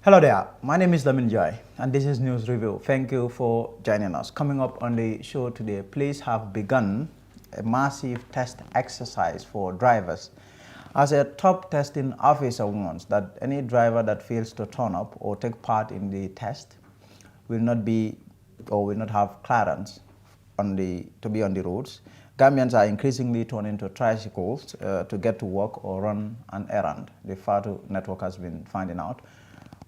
Hello there, my name is Lamin Jai and this is News Review. Thank you for joining us. Coming up on the show today, police have begun a massive test exercise for drivers. As a top testing officer warns that any driver that fails to turn up or take part in the test will not be or will not have clearance to be on the roads. Gambians are increasingly turning to tricycles to get to work or run an errand. The FATU network has been finding out.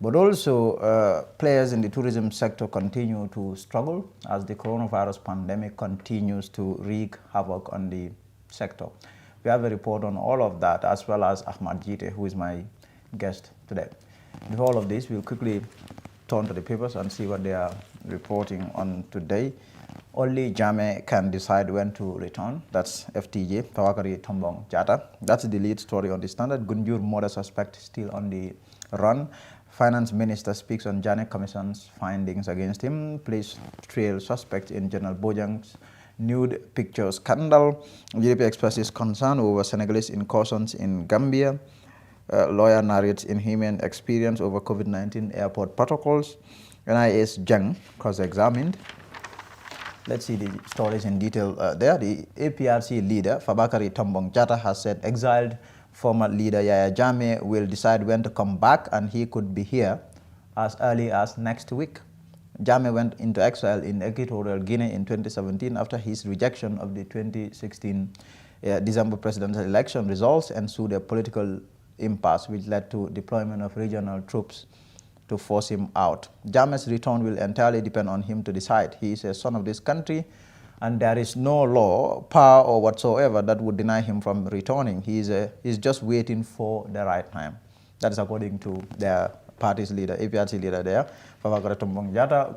But also, players in the tourism sector continue to struggle as the coronavirus pandemic continues to wreak havoc on the sector. We have a report on all of that, as well as Ahmad Jite, who is my guest today. Before all of this, we'll quickly turn to the papers and see what they are reporting on today. Only Jame can decide when to return. That's FTJ, Tawakari Tombong Jata. That's the lead story on the Standard. Gunjur murder suspect still on the run. Finance Minister speaks on Janet Commission's findings against him. Police trail suspect in General Bojang's nude picture scandal. GDP expresses concern over Senegalese incursions in Gambia. Lawyer narrates inhuman experience over COVID-19 airport protocols. NIS Jang cross-examined. Let's see the stories in detail there. The APRC leader, Fabakary Tombong Jatta, has said exiled former leader Yaya Jammeh will decide when to come back, and he could be here as early as next week. Jammeh went into exile in Equatorial Guinea in 2017 after his rejection of the 2016 December presidential election results ensued a political impasse which led to deployment of regional troops to force him out. Jammeh's return will entirely depend on him to decide. He is a son of this country, and there is no law, power, or whatsoever that would deny him from returning. He's just waiting for the right time. That is according to their party's leader, APRC leader there, Fabakary Tombong Jatta.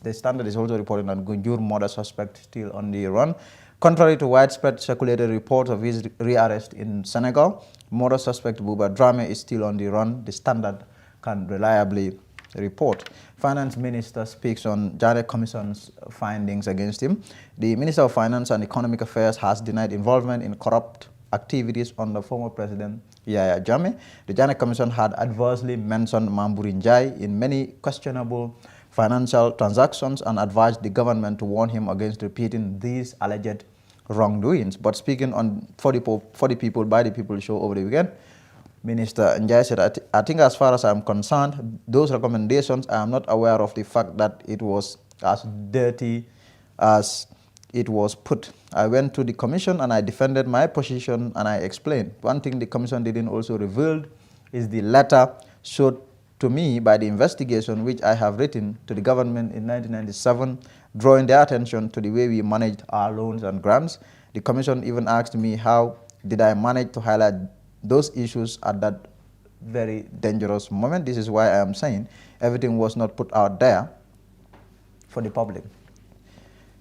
The Standard is also reporting that Gunjur murder suspect still on the run. Contrary to widespread circulated reports of his rearrest in Senegal, murder suspect Buba Dramé is still on the run. The Standard can reliably report. Finance Minister speaks on Janet Commission's findings against him. The Minister of Finance and Economic Affairs has denied involvement in corrupt activities under former President Yaya Jammeh. The Janet Commission had adversely mentioned Mamburin Jai in many questionable financial transactions and advised the government to warn him against repeating these alleged wrongdoings. But speaking on For the People, by the People show over the weekend, Minister Njai said, I think as far as I'm concerned, those recommendations, I am not aware of the fact that it was as dirty as it was put. I went to the commission and I defended my position and I explained. One thing the commission didn't also reveal is the letter showed to me by the investigation which I have written to the government in 1997, drawing their attention to the way we managed our loans and grants. The commission even asked me how did I manage to highlight those issues at that very dangerous moment. This is why I am saying everything was not put out there for the public.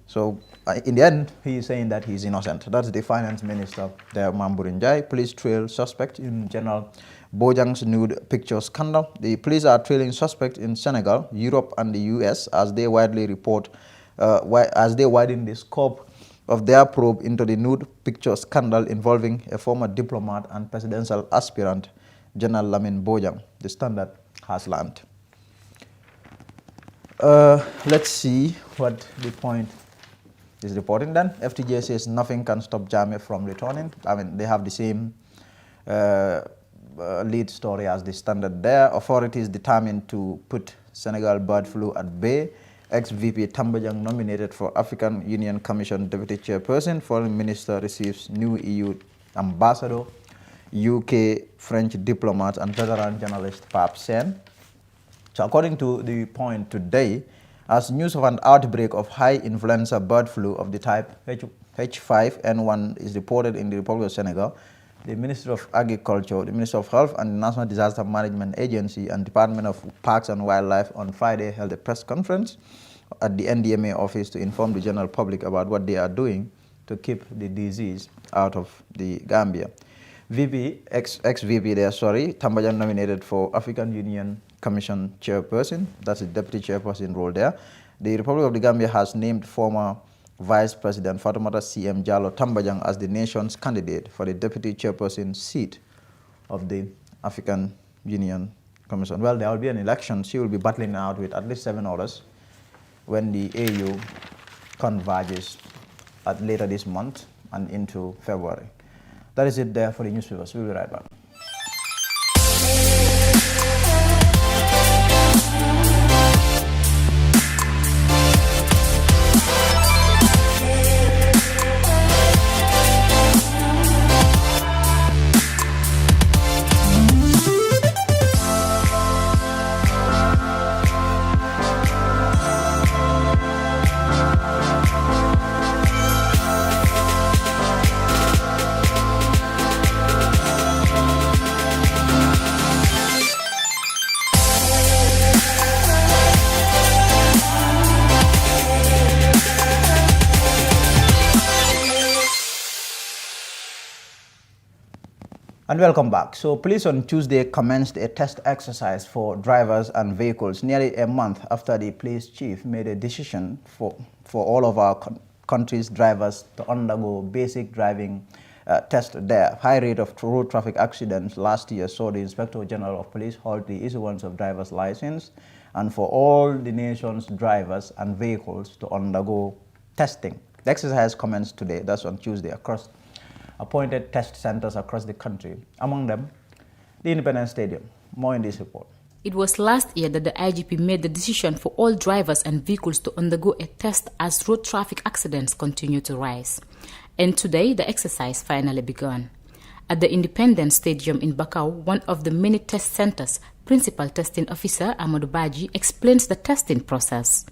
So in the end, he is saying that he is innocent. That's the finance minister there, Mamburin Jai. Police trail suspect in General Bojang's nude picture scandal. The police are trailing suspects in Senegal, Europe, and the US as they widely report, as they widen the scope of their probe into the nude picture scandal involving a former diplomat and presidential aspirant, General Lamin Bojang. The Standard has learned. Let's see what the point is reporting then. FTJ says nothing can stop Jammeh from returning. I mean, they have the same lead story as the Standard there. Authorities determined to put Senegal bird flu at bay. Ex-VP Tambajang nominated for African Union Commission Deputy Chairperson. Foreign Minister receives new EU ambassador. UK French diplomat and veteran journalist Pap Sen. So according to the point today, as news of an outbreak of high influenza bird flu of the type H5N1 is reported in the Republic of Senegal, the Ministry of Agriculture, the Ministry of Health, and the National Disaster Management Agency and Department of Parks and Wildlife on Friday held a press conference at the NDMA office to inform the general public about what they are doing to keep the disease out of the Gambia. Ex-VP there, Tambajang nominated for African Union Commission Chairperson. That's the Deputy Chairperson role there. The Republic of the Gambia has named former Vice President Fatoumata CM Jallow Tambajang as the nation's candidate for the Deputy Chairperson seat of the African Union Commission. Well, there will be an election. She will be battling out with at least 7 others when the AU converges later this month and into February. That is it there for the newspapers. We'll be right back. And welcome back. So police on Tuesday commenced a test exercise for drivers and vehicles nearly a month after the police chief made a decision for all of our country's drivers to undergo basic driving test there. High rate of road traffic accidents last year saw the Inspector General of Police halt the issuance of driver's license and for all the nation's drivers and vehicles to undergo testing. The exercise commenced today, that's on Tuesday, across appointed test centers across the country. Among them, the Independence Stadium. More in this report. It was last year that the IGP made the decision for all drivers and vehicles to undergo a test as road traffic accidents continue to rise. And today, the exercise finally began. At the Independence Stadium in Bakau, one of the many test centers, Principal Testing Officer Amadou Baji explains the testing process.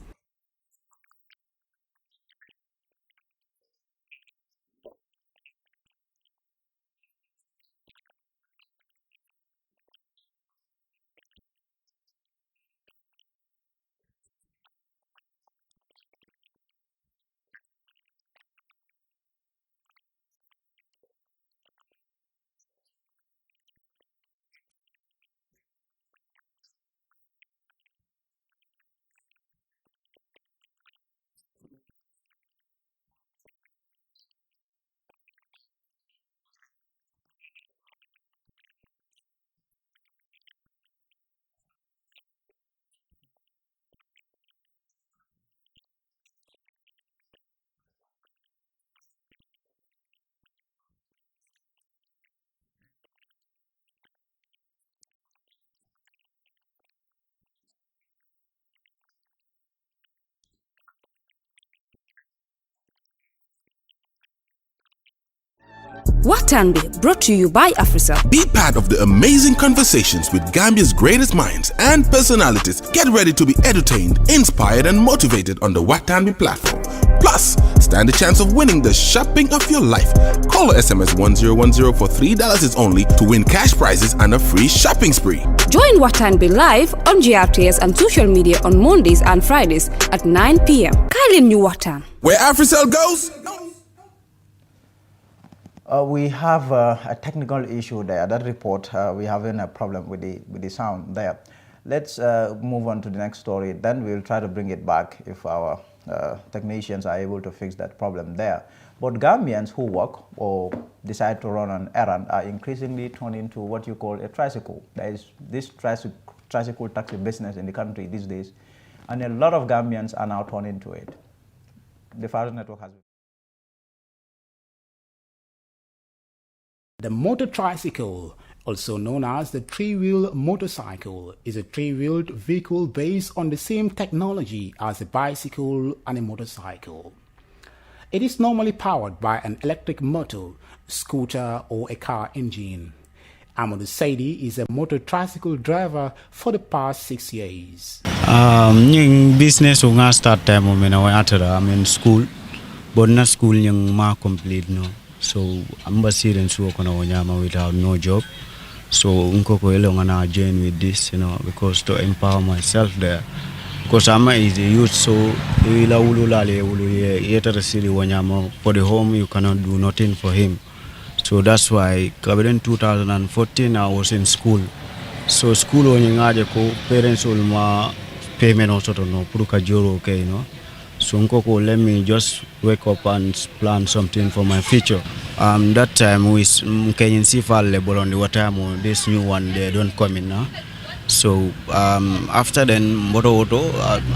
Watanbe, brought to you by Afrisa. Be part of the amazing conversations with Gambia's greatest minds and personalities. Get ready to be entertained, inspired, and motivated on the Watanbe platform. Plus, stand a chance of winning the shopping of your life. Call or SMS 1010 for $3 is only to win cash prizes and a free shopping spree. Join Watanbe live on GRTS and social media on Mondays and Fridays at 9 p.m. Kylie New Watan. Where AfriCell goes. We have a technical issue there. That report, we're having a problem with the sound there. Let's move on to the next story. Then we'll try to bring it back if our technicians are able to fix that problem there. But Gambians who work or decide to run an errand are increasingly turning to what you call a tricycle. There is this tricycle taxi business in the country these days, and a lot of Gambians are now turning to it. The Faros Network has. The motor tricycle, also known as the three-wheel motorcycle, is a three-wheeled vehicle based on the same technology as a bicycle and a motorcycle. It is normally powered by an electric motor, scooter, or a car engine. Amadou Saidi is a motor tricycle driver for the past 6 years. Business I start time when I'm in school, but not school yung complete no. So I'm students work on Wanyama without no job. So unkoko elongana join with this, because to empower myself there. Because I'm a youth, so ila ululale uluye yeta sili Wanyama for the home you cannot do nothing for him. So that's why in 2014 I was in school. So school onyengaje ko parents ulma payment also no puruka joro okay, So Nkoko let me just wake up and plan something for my future. That time we Kenyan Sifal label on the water, this new one they don't come in now. So after then moto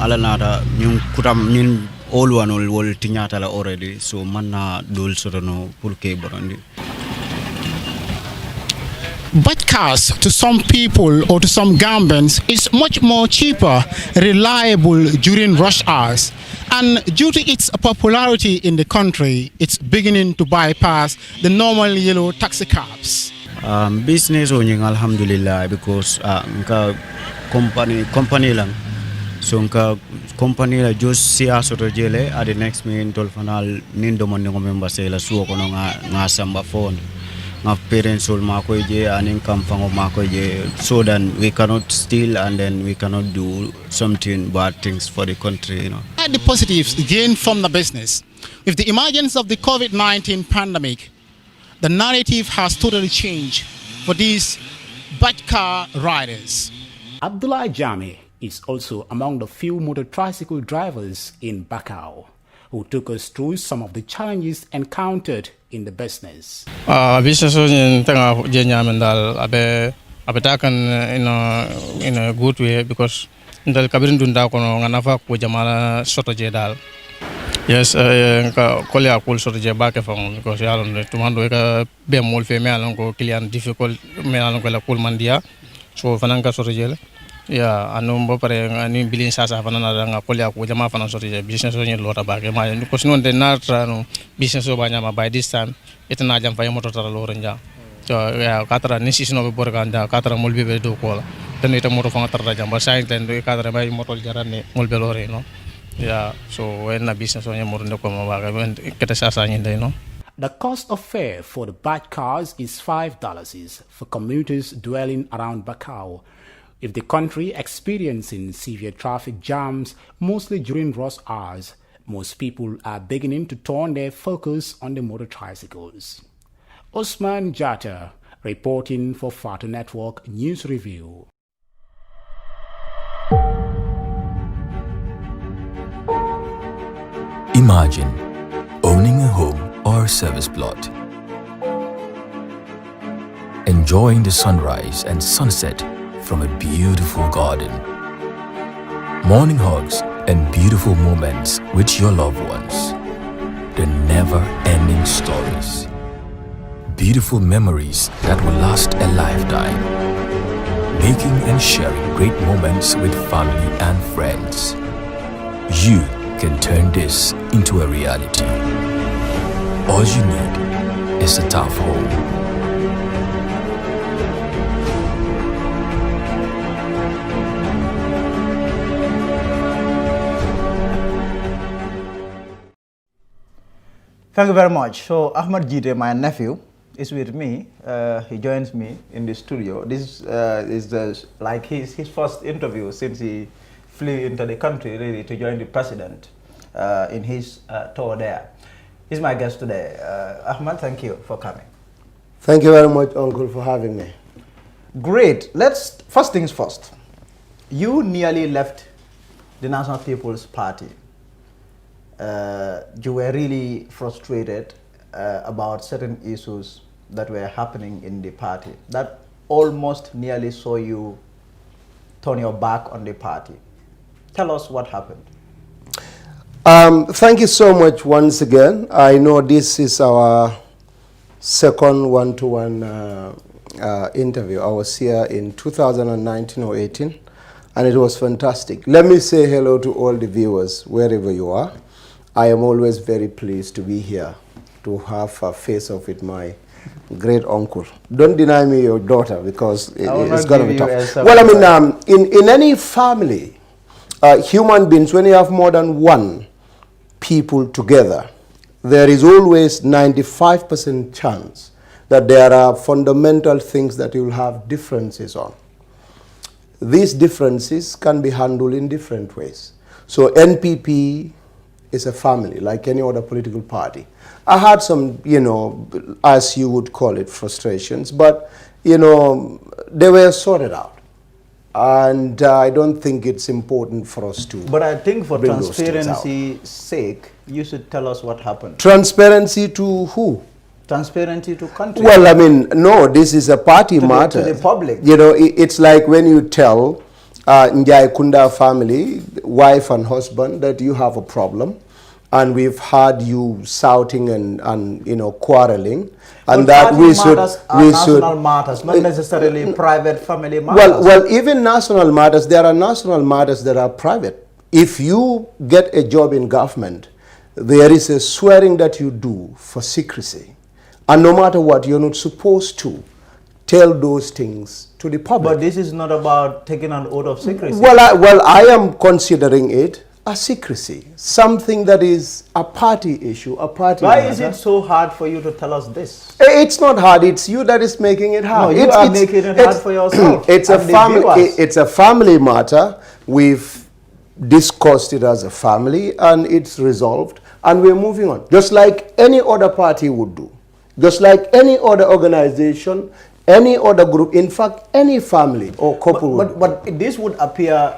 ala nada nyung kutam nyin all one all tinyata la already. So manna dul sorono pulke borandi. But cars to some people or to some Gambians is much more cheaper, reliable during rush hours. And due to its popularity in the country, it's beginning to bypass the normal yellow taxi cabs. Business onying alhamdulillah because nka company lang. So nka company la just siya soto jele at the next minute tolfanal nindo man ngo member say la suo kono nga samba phone. Nga parents will makoje and income fango makoje so then we cannot steal and then we cannot do something bad things for the country, you know. And the positives gained from the business. With the emergence of the COVID-19 pandemic, the narrative has totally changed for these bad car riders. Abdullah Jami is also among the few motor tricycle drivers in Bakau who took us through some of the challenges encountered in the business. Business in tanga jenyamendal abe taken in a good way because ndal kabirin dunda kono nganafa ko jamala soto je dal. Yes, ka kolya kul soto je ba ke fam because yalon tumando ka be mol fe me alon ko client difficult me alon ko la kul mandia so fananga soto je la. Yeah, anu bo pare ani bilin sasa fana na nga kolya ko jama fana soto je business so nyel lota ba ke ma because non de natra no business so ba nyama by this time itna jam fay moto tara lo ranja so ya katara ni sisino be borganda katara mulbe be do ko la tan ita moto fanga tara jam ba sai tan do katara bay moto jarane mulbe lo re no yeah so when na business so nyel moto ko ma ba ke kete sasa nyinde no. The cost of fare for the bad cars is $5 for commuters dwelling around Bakau. With the country experiencing severe traffic jams, mostly during rush hours, most people are beginning to turn their focus on the motor tricycles. Osman Jata, reporting for Fata Network News Review. Imagine owning a home or service plot, enjoying the sunrise and sunset from a beautiful garden, morning hugs and beautiful moments with your loved ones, the never-ending stories, beautiful memories that will last a lifetime, making and sharing great moments with family and friends. You can turn this into a reality. All you need is a tough home. Thank you very much. So Ahmad Jite, my nephew, is with me. He joins me in the studio. This is like his first interview since he flew into the country really to join the president in his tour there. He's my guest today. Ahmad, thank you for coming. Thank you very much, Uncle, for having me. Great. First things first. You nearly left the National People's Party. You were really frustrated about certain issues that were happening in the party that almost nearly saw you turn your back on the party. Tell us what happened. Thank you so much once again. I know this is our second one-to-one interview. I was here in 2019 or 18, and it was fantastic. Let me say hello to all the viewers, wherever you are. I am always very pleased to be here, to have a face-off with my great uncle. Don't deny me your daughter, because it's going to be tough. Well, I mean, in any family, human beings, when you have more than one people together, there is always 95% chance that there are fundamental things that you'll have differences on. These differences can be handled in different ways. So NPP is a family, like any other political party. I had some, as you would call it, frustrations, but, they were sorted out. And I don't think it's important for us to. But I think for transparency's sake, you should tell us what happened. Transparency to who? transparency to country. Well, I mean, no, this is a party matter. To the public. You know, it's like when you tell Njai Kunda family, wife and husband, that you have a problem, and we've had you shouting and you know, quarreling, and that we should national matters, not necessarily private family matters. Well, even national matters, there are national matters that are private. If you get a job in government, there is a swearing that you do for secrecy. And no matter what, you're not supposed to tell those things to the public. But this is not about taking an oath of secrecy. Well, I am considering it a secrecy, something that is a party issue, a party Why matter. is it so hard for you to tell us this? It's not hard. It's you that is making it hard. No, you are making it hard for yourself. It's a family. It's a family matter. We've discussed it as a family, and it's resolved, and we're moving on, just like any other party would do. Just like any other organization, any other group, in fact, any family or couple. But this would appear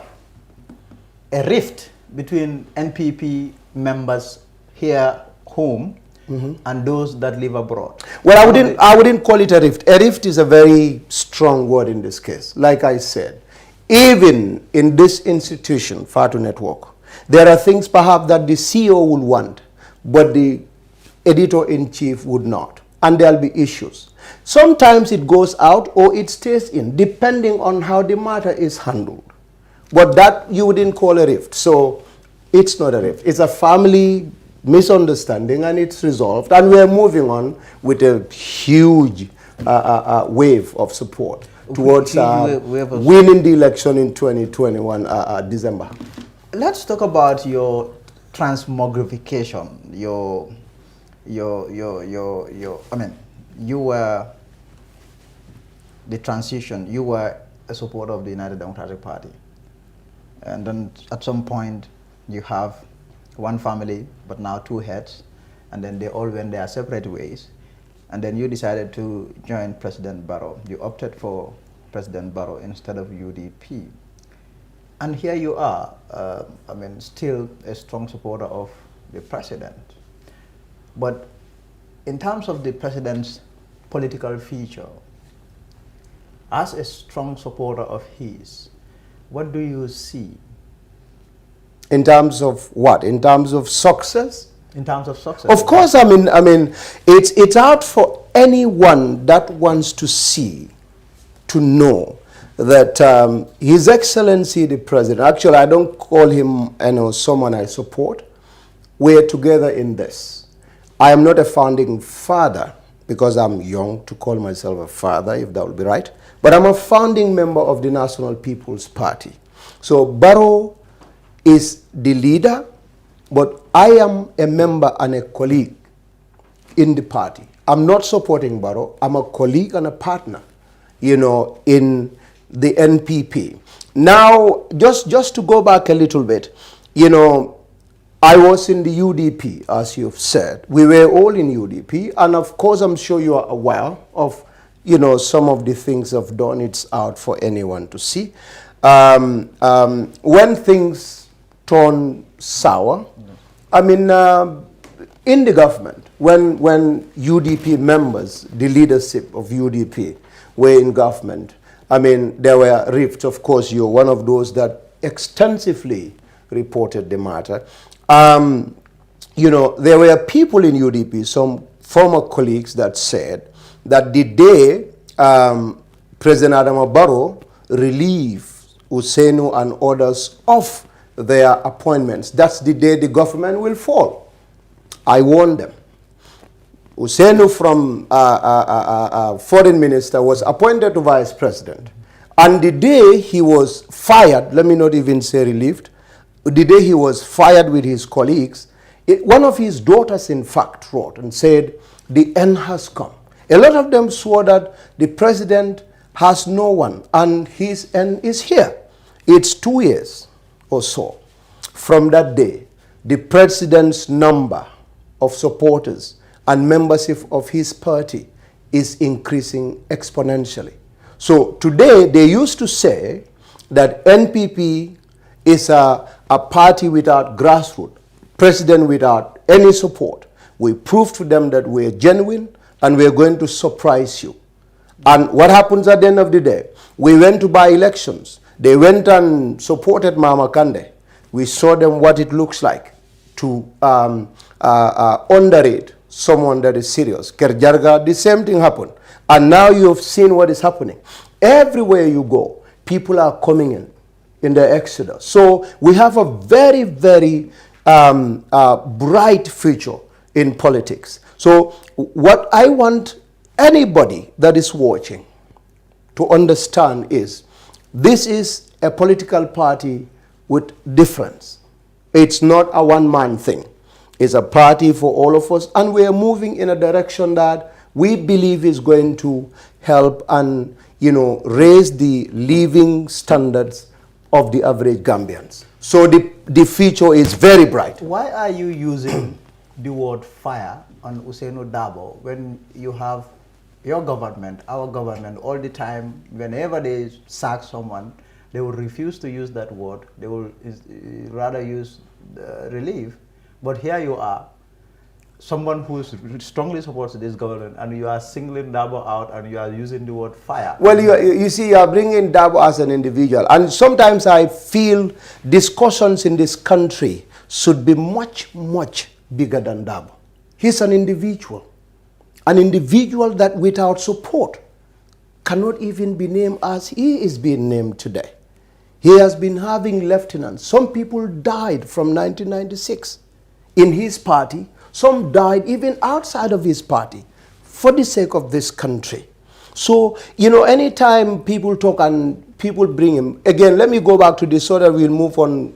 a rift between NPP members here home and those that live abroad. Well, I wouldn't call it a rift. A rift is a very strong word in this case. Like I said, even in this institution, Fatu Network, there are things perhaps that the CEO would want, but the editor-in-chief would not. And there'll be issues. Sometimes it goes out or it stays in, depending on how the matter is handled. But that you wouldn't call a rift. So it's not a rift. It's a family misunderstanding, and it's resolved. And we're moving on with a huge wave of support towards winning the election in 2021 December. Let's talk about your transmogrification, I mean, you were the transition, you were a supporter of the United Democratic Party. And then at some point you have one family, but now two heads, and then they all went their separate ways. And then you decided to join President Barrow. You opted for President Barrow instead of UDP. And here you are, I mean, still a strong supporter of the president. But in terms of the president's political future, as a strong supporter of his, what do you see? In terms of what? In terms of success? In terms of success. Of course, I mean, it's out for anyone that wants to see, to know that His Excellency the President, actually I don't call him someone I support, we're together in this. I am not a founding father, because I'm young to call myself a father, if that would be right, but I'm a founding member of the National People's Party. So Barrow is the leader, but I am a member and a colleague in the party. I'm not supporting Barrow. I'm a colleague and a partner, in the NPP. Now, just to go back a little bit, I was in the UDP, as you've said. We were all in UDP, and of course, I'm sure you are aware of, some of the things I've done. It's out for anyone to see. When things turn sour, I mean, in the government, when UDP members, the leadership of UDP, were in government, I mean, there were rifts. Of course, you're one of those that extensively reported the matter. There were people in UDP, some former colleagues, that said that the day President Adama Barrow relieved Usenu and others of their appointments, that's the day the government will fall. I warned them. Usenu from foreign minister was appointed to vice president. And the day he was fired, let me not even say relieved, the day he was fired with his colleagues, one of his daughters, in fact, wrote and said, the end has come. A lot of them swore that the president has no one and his end is here. It's 2 years or so from that day. The president's number of supporters and membership of his party is increasing exponentially. So today they used to say that NPP is a party without grassroots, president without any support. We proved to them that we're genuine, and we're going to surprise you. And what happens at the end of the day? We went to buy elections. They went and supported Mama Kande. We saw them what it looks like to underrate someone that is serious. Kerjarga, the same thing happened. And now you've seen what is happening. Everywhere you go, people are coming in the exodus. So we have a very, very bright future in politics. So what I want anybody that is watching to understand is this is a political party with difference. It's not a one-man thing. It's a party for all of us, and we are moving in a direction that we believe is going to help and, raise the living standards of the average Gambians. So the future is very bright. Why are you using the word fire on Ousainou Darboe when you have your government, our government, all the time, whenever they sack someone, they will refuse to use that word. They will rather use relief. But here you are, someone who strongly supports this government, and you are singling Darboe out and you are using the word fire. Well, you see, you are bringing Darboe as an individual. And sometimes I feel discussions in this country should be much, much bigger than Darboe. He's an individual that without support cannot even be named as he is being named today. He has been having lieutenants. Some people died from 1996 in his party. Some died even outside of his party for the sake of this country. So, anytime people talk and people bring him, again, let me go back to this so that we'll move on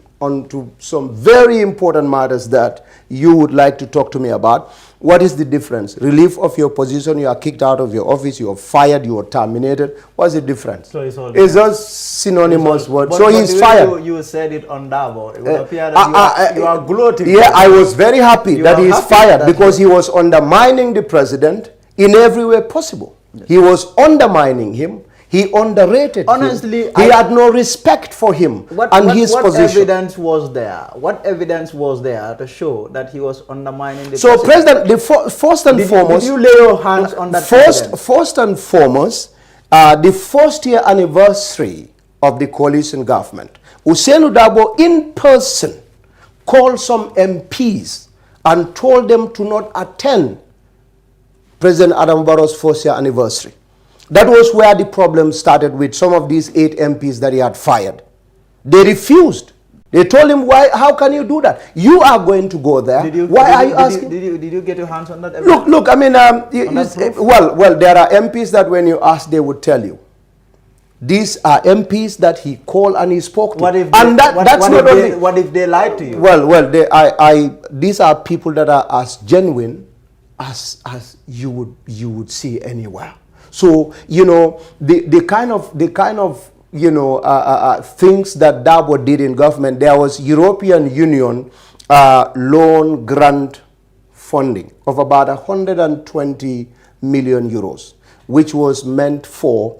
to some very important matters that you would like to talk to me about. What is the difference? Relief of your position, you are kicked out of your office, you are fired, you are terminated. What's the difference? So it's just synonymous words. So he's fired. You said it on Darboe. It would appear that you are gloating. Yeah, I was very happy that he is fired because he was undermining the president in every way possible. Yes. He was undermining him. He underrated Honestly, him. He had no respect for him and his position. What evidence was there? What evidence was there to show that he was undermining the president? President, first and foremost... Did you lay your hands on that First and foremost, the first year anniversary of the coalition government, Ousainou Darboe in person called some MPs and told them to not attend President Adam Barrow's first year anniversary. That was where the problem started with some of these 8 MPs that he had fired. They refused. They told him, "Why? How can you do that? You are going to go there. Why are you asking?" Did you get your hands on that evidence? Look. I mean, well, there are MPs that when you ask, they would tell you. These are MPs that he called and he spoke to. What if they lied to you? Well, these are people that are as genuine as you would see anywhere. So, the kind of things that Darboe did in government, there was European Union loan grant funding of about 120 million euros, which was meant for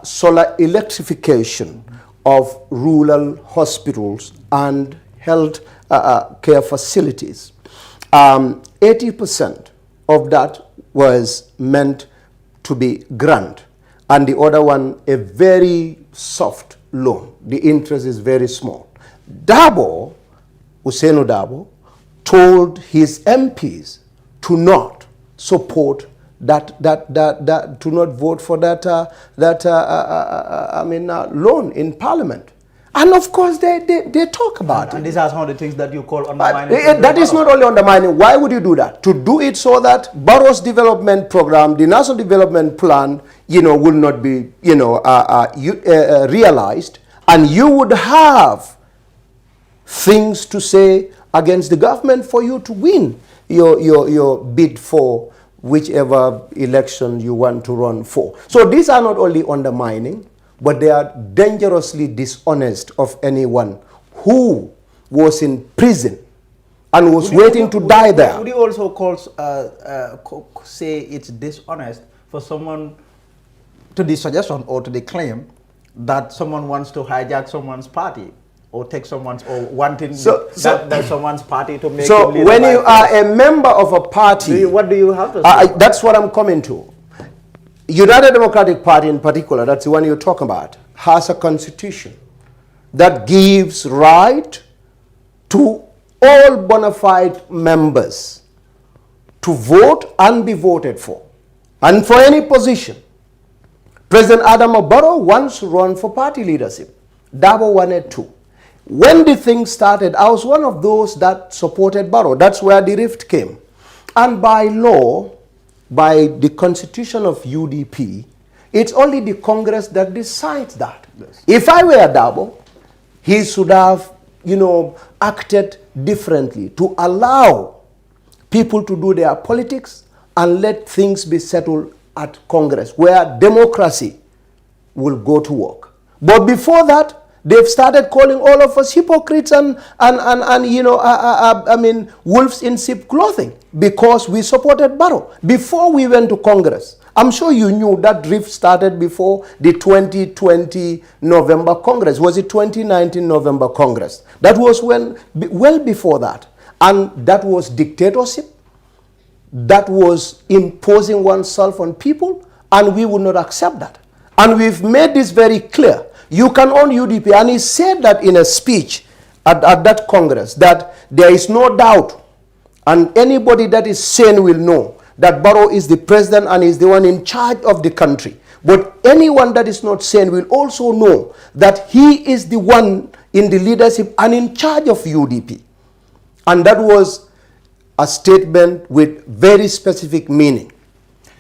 solar electrification of rural hospitals and health care facilities. 80% of that was meant to be grant, and the other one a very soft loan. The interest is very small. Ousainou Darboe, told his MPs to not support to not vote for that loan in Parliament. And of course, they talk about it. And these are some of the things that you call undermining. That is not only undermining. Why would you do that? To do it so that Barrow's development program, the National Development Plan, will not be, realized, and you would have things to say against the government for you to win your bid for whichever election you want to run for. So these are not only undermining, but they are dangerously dishonest of anyone who was in prison and was waiting to die there. Would you also say it's dishonest for someone to the suggestion or to the claim that someone wants to hijack someone's party? or take someone's, or wanting that someone's party to make. So when you are a member of a party, what do you have to say? That's what I'm coming to. United Democratic Party in particular, that's the one you're talking about, has a constitution that gives right to all bona fide members to vote and be voted for, and for any position. President Adama Barrow once ran for party leadership. Dabo wanted to. When the thing started, I was one of those that supported Barrow. That's where the rift came. And by law, by the constitution of UDP, it's only the Congress that decides that. Yes. If I were Dabo, he should have, acted differently to allow people to do their politics and let things be settled at Congress, where democracy will go to work. But before that, they've started calling all of us hypocrites and wolves in sheep clothing because we supported Barrow. Before we went to Congress, I'm sure you knew that drift started before the 2020 November Congress. Was it 2019 November Congress? That was well before that. And that was dictatorship. That was imposing oneself on people, and we would not accept that. And we've made this very clear. You can own UDP, and he said that in a speech at that Congress, that there is no doubt, and anybody that is sane will know, that Barrow is the president and is the one in charge of the country. But anyone that is not sane will also know that he is the one in the leadership and in charge of UDP. And that was a statement with very specific meaning.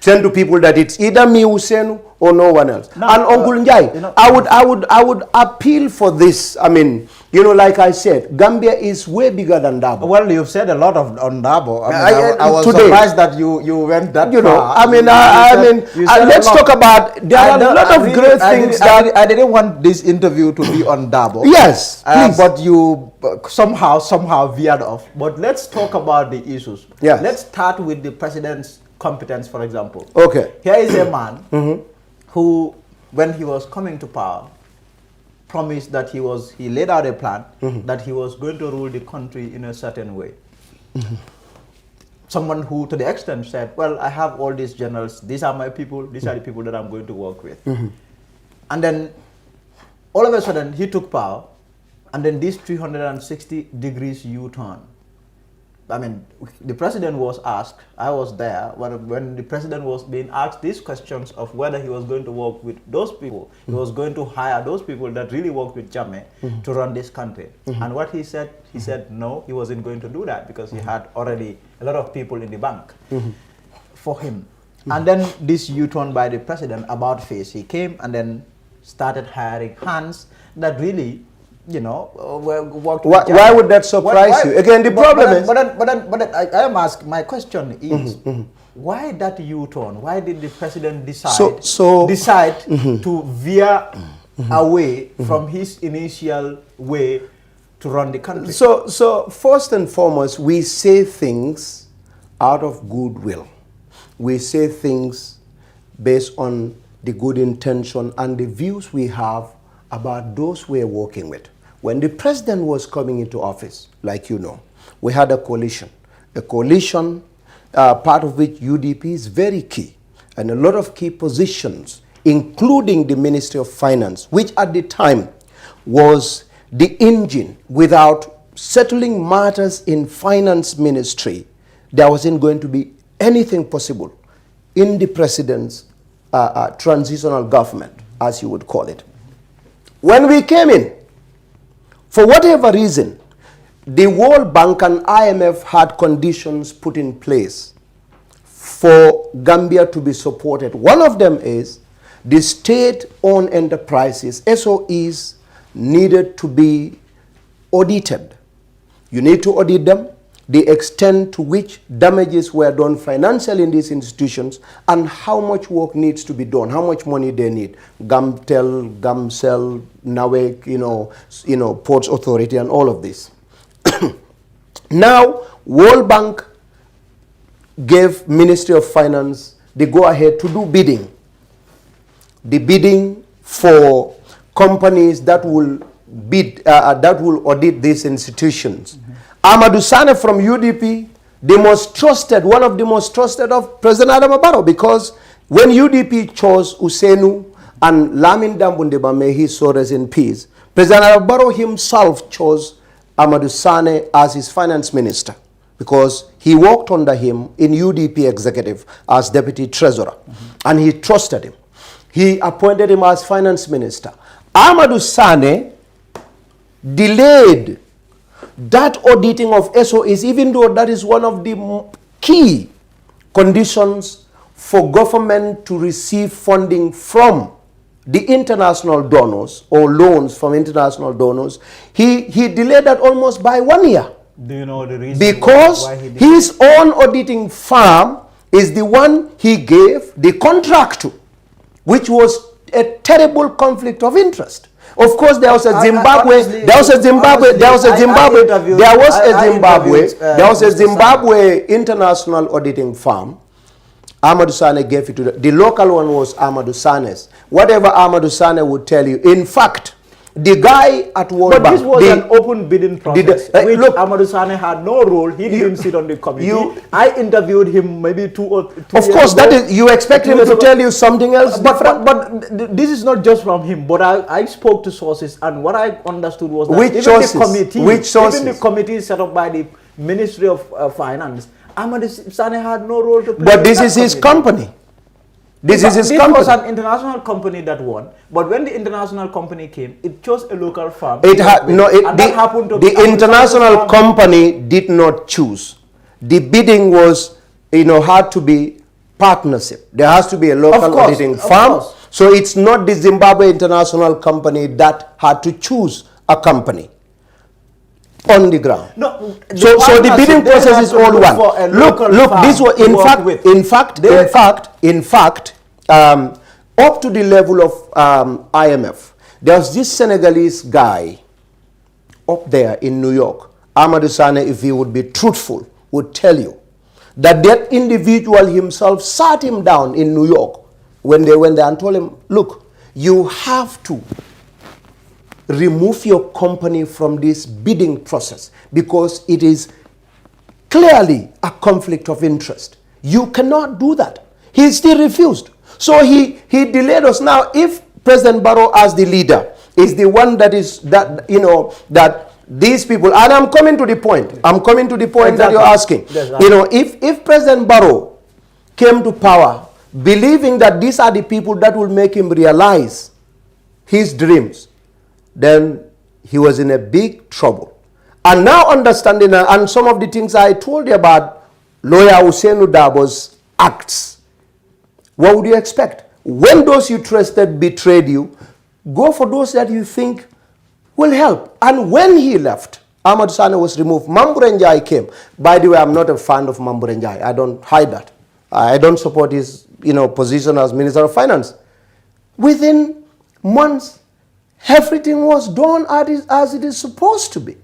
Send to people that it's either me who send or no one else. No, and Uncle Njai, I would appeal for this. I mean, like I said, Gambia is way bigger than Dabo. Well, you've said a lot on Dabo. I was today, surprised that you went that far. Let's talk about, there are a lot of great things that... I didn't want this interview to be on Dabo. Yes, please. But you somehow veered off. But let's talk about the issues. Yes. Let's start with the president's competence, for example. Okay. Here is a man who, when he was coming to power, promised that he laid out a plan that he was going to rule the country in a certain way. Someone who, to the extent, said, well, I have all these generals, these are my people, these are the people that I'm going to work with. And then, all of a sudden, he took power, and then this 360 degrees U-turn. I mean, the president was asked, I was there, when the president was being asked these questions of whether he was going to work with those people, he was going to hire those people that really worked with Jammeh to run this country. And what he said no, he wasn't going to do that because he had already a lot of people in the bank for him. And then this U-turn by the president about face, he came and then started hiring hands that really, why would that surprise you? Again, the problem is... But I am asking, my question is, why that U-turn? Why did the president decide to veer away from his initial way to run the country? So first and foremost, we say things out of goodwill. We say things based on the good intention and the views we have about those we're working with. When the president was coming into office, like you know, we had a coalition, part of which UDP is very key, and a lot of key positions, including the Ministry of Finance, which at the time was the engine. Without settling matters in finance ministry, there wasn't going to be anything possible in the president's transitional government, as you would call it. When we came in, for whatever reason, the World Bank and IMF had conditions put in place for Gambia to be supported. One of them is the state-owned enterprises, SOEs, needed to be audited. You need to audit them, the extent to which damages were done financially in these institutions, and how much work needs to be done, how much money they need. Gamtel, Gamcel, NAWEC, Ports Authority, and all of this. Now, World Bank gave Ministry of Finance the go-ahead to do bidding. The bidding for companies that will that will audit these institutions. Amadou Sane from UDP, the most trusted, one of the most trusted of President Adama Barrow, because when UDP chose Usenu and Lamin Dambundeba, may he so rest in peace, President Adama Barrow himself chose Amadou Sane as his finance minister, because he worked under him in UDP executive as deputy treasurer, and he trusted him. He appointed him as finance minister. Amadou Sane delayed that auditing of SOEs, even though that is one of the key conditions for government to receive funding from the international donors or loans from international donors. He delayed that almost by 1 year. Do you know the reason? Because why he did his own auditing firm is the one he gave the contract to, which was a terrible conflict of interest. Of course, there was a Zimbabwe international auditing firm. Amadou Sane gave it to the local one was Amadou Sane's. Whatever Amadou Sane would tell you. In fact, the guy at World Bank. But this was an open bidding process. Which Amadou Sane had no role. He didn't sit on the committee. I interviewed him maybe 2 or 3 years Of course, ago. that is, you expect him to tell you something else different. But this is not just from him. But I spoke to sources, and what I understood was that Which even sources? the committee, Which sources? even the committee set up by the Ministry of Finance, Amadou Sane had no role to play. But this is his company. This was an international company that won, but when the international company came, it chose a local firm. The international company did not choose. The bidding was, had to be partnership. There has to be a local auditing firm. So it's not the Zimbabwe International Company that had to choose a company on the ground. No, so the bidding process is all one. Look, this was in fact, up to the level of IMF, there was this Senegalese guy up there in New York. Amadou Sane, if he would be truthful, would tell you that that individual himself sat him down in New York when they went there and told him, look, you have to remove your company from this bidding process because it is clearly a conflict of interest. You cannot do that. He still refused. So he delayed us. Now, if President Barrow as the leader is the one that these people, and I'm coming to the point. That you're asking. If President Barrow came to power believing that these are the people that will make him realize his dreams, then he was in a big trouble. And now understanding, and some of the things I told you about lawyer Ousainou Darboe's acts, what would you expect? When those you trusted betrayed you, go for those that you think will help. And when he left, Amadou Sane was removed. Mamboure Njie came. By the way, I'm not a fan of Mamboure Njie. I don't hide that. I don't support his position as Minister of Finance. Within months, everything was done as it is supposed to be.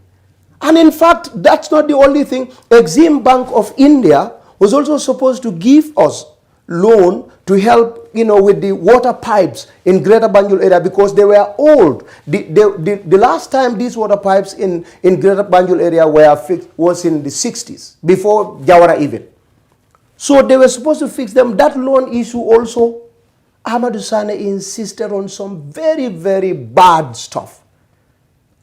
And in fact, that's not the only thing. Exim Bank of India was also supposed to give us loan to help, with the water pipes in Greater Banjul area because they were old. The last time these water pipes in Greater Banjul area were fixed was in the 60s, before Jawara even. So they were supposed to fix them. That loan issue also, Amadou Sane insisted on some very, very bad stuff.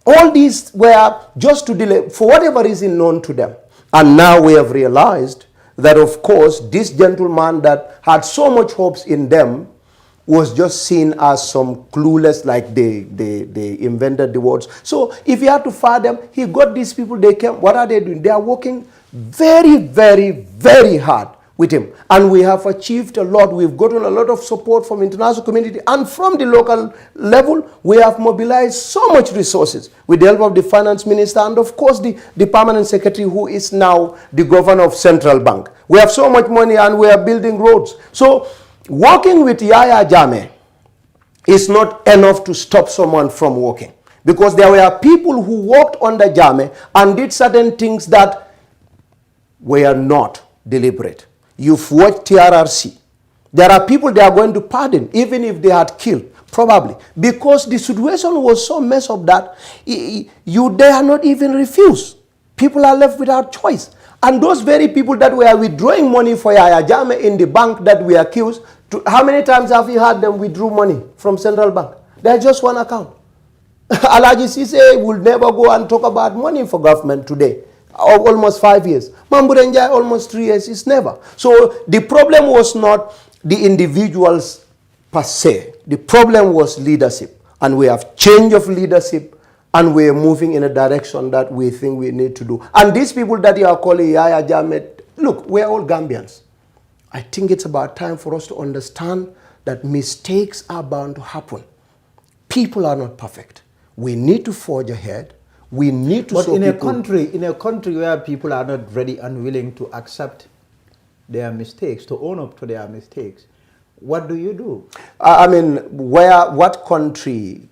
All these were just to delay, for whatever reason known to them. And now we have realized that, of course, this gentleman that had so much hopes in them was just seen as some clueless, like they invented the words. So if he had to fire them, he got these people, they came, what are they doing? They are working very, very, very hard with him. And we have achieved a lot. We've gotten a lot of support from international community and from the local level. We have mobilized so much resources with the help of the finance minister and of course the permanent secretary who is now the governor of Central Bank. We have so much money and we are building roads. So working with Yaya Jammeh is not enough to stop someone from working, because there were people who worked under Jammeh and did certain things that were not deliberate. You've watched TRRC. There are people they are going to pardon, even if they had killed. Probably. Because the situation was so messed up that you dare not even refuse. People are left without choice. And those very people that were withdrawing money for Yaya Jammeh in the bank that we accused, how many times have you had them withdraw money from central bank? There's just one account. Alaji Sise will never go and talk about money for government today. Almost 5 years. Mamburenjai almost 3 years. It's never. So the problem was not the individuals per se. The problem was leadership. And we have change of leadership. And we're moving in a direction that we think we need to do. And these people that you are calling Yaya Jammeh, look, we're all Gambians. I think it's about time for us to understand that mistakes are bound to happen. People are not perfect. We need to forge ahead. We need to. But in a country where people are not ready and willing to accept their mistakes, to own up to their mistakes, what do you do? I mean, what country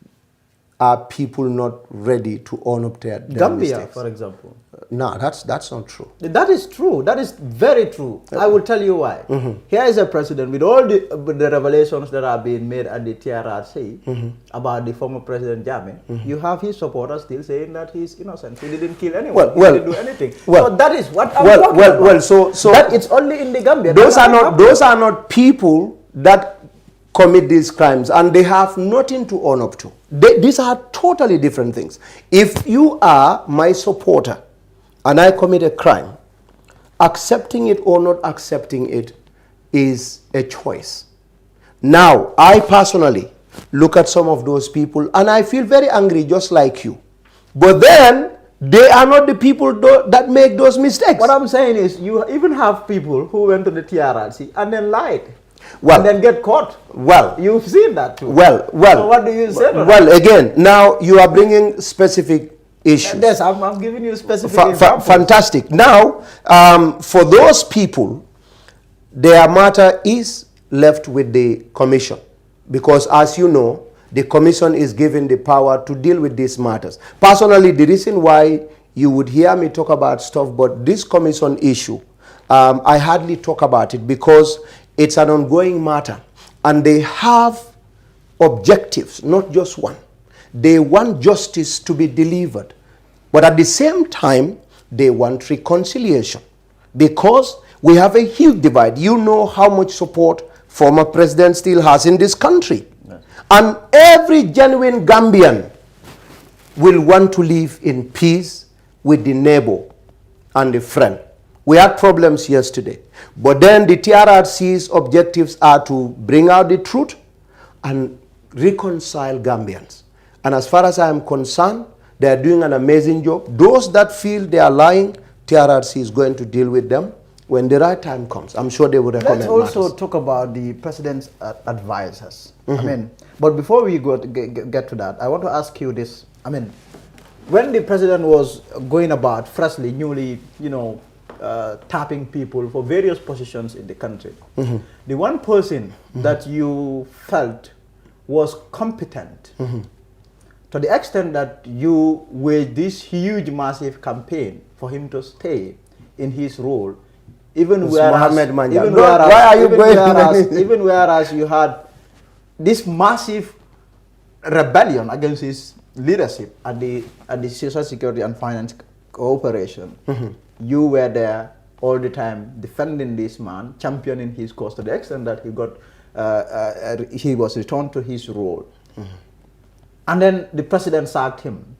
are people not ready to own up to their Gambia, mistakes? for example. No, that's not true. That is true. That is very true. I will tell you why. Here is a president with all the revelations that are being made at the TRRC about the former President Jammeh. You have his supporters still saying that he's innocent. He didn't kill anyone. He didn't do anything. So that is what I'm talking about. So that it's only in the Gambia. Those are not people that commit these crimes, and they have nothing to own up to. These are totally different things. If you are my supporter and I commit a crime, accepting it or not accepting it is a choice. Now, I personally look at some of those people and I feel very angry, just like you. But then, they are not the people that make those mistakes. What I'm saying is, you even have people who went to the TRRC and then lied. Well, and then get caught. Well, you've seen that too. Well. So what do you say? Well, again, now you are bringing specific issues. Yes, I'm giving you specific examples. Fantastic. Now, for those people, their matter is left with the commission, because as you know, the commission is given the power to deal with these matters. Personally, the reason why you would hear me talk about stuff, but this commission issue, I hardly talk about it because it's an ongoing matter, and they have objectives, not just one. They want justice to be delivered, but at the same time, they want reconciliation, because we have a huge divide. You know how much support former president still has in this country. Yes. And every genuine Gambian will want to live in peace with the neighbor and the friend. We had problems yesterday, but then the TRRC's objectives are to bring out the truth and reconcile Gambians. And as far as I am concerned, they are doing an amazing job. Those that feel they are lying, TRRC is going to deal with them when the right time comes. I'm sure they will recommend. Let's also talk about the president's advisors. I mean, but before we get to that, I want to ask you this. I mean, when the president was going about freshly, newly, tapping people for various positions in the country, the one person that you felt was competent to the extent that you waged this huge, massive campaign for him to stay in his role, even whereas you had this massive rebellion against his leadership at the Social Security and Finance Cooperation. You were there all the time defending this man, championing his cause to the extent that he was returned to his role. And then the president sacked him.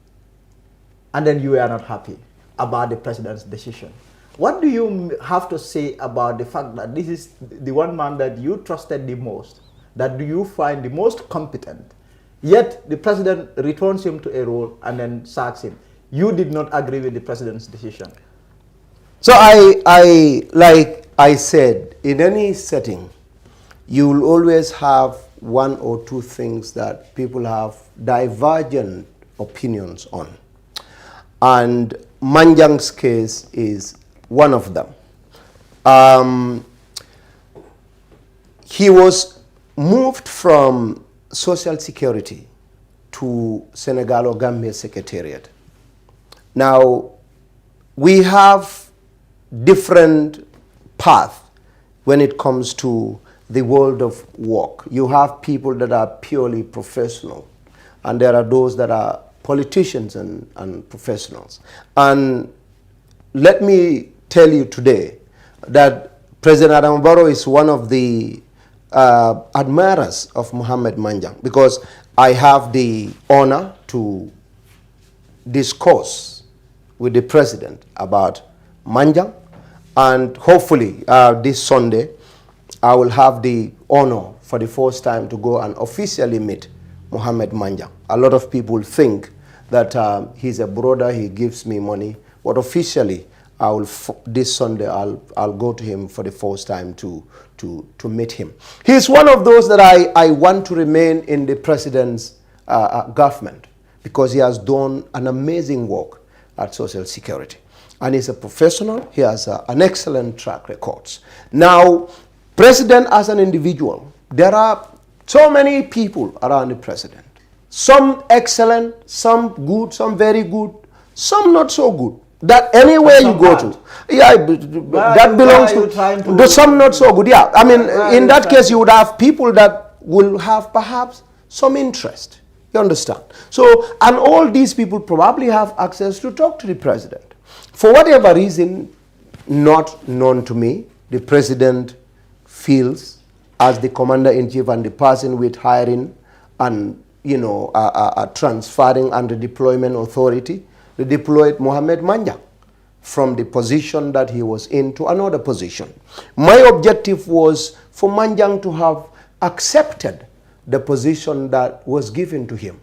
And then you were not happy about the president's decision. What do you have to say about the fact that this is the one man that you trusted the most, that you find the most competent, yet the president returns him to a role and then sacks him? You did not agree with the president's decision. So like I said, in any setting, you will always have one or two things that people have divergent opinions on. And Manjang's case is one of them. He was moved from Social Security to Senegal or Gambia Secretariat. Now, we have different path when it comes to the world of work. You have people that are purely professional, and there are those that are politicians and professionals. And let me tell you today that President Adam Barrow is one of the admirers of Mohamed Manjang, because I have the honor to discuss with the president about Manjang, and hopefully this Sunday I will have the honor for the first time to go and officially meet Mohamed Manjang. A lot of people think that he's a brother, he gives me money, but officially I will this Sunday I'll go to him for the first time to meet him. He's one of those that I want to remain in the president's government, because he has done an amazing work at Social Security. And he's a professional, he has an excellent track record. Now, president as an individual, there are so many people around the president. Some excellent, some good, some very good, some not so good. That anywhere you go to, yeah, that belongs to some not so good. Yeah, I mean, in that case, you would have people that will have perhaps some interest. You understand? So, and all these people probably have access to talk to the president. For whatever reason, not known to me, the president feels, as the commander-in-chief and the person with hiring and, you know, transferring and redeployment authority, they deployed Mohamed Manjang from the position that he was in to another position. My objective was for Manjang to have accepted the position that was given to him,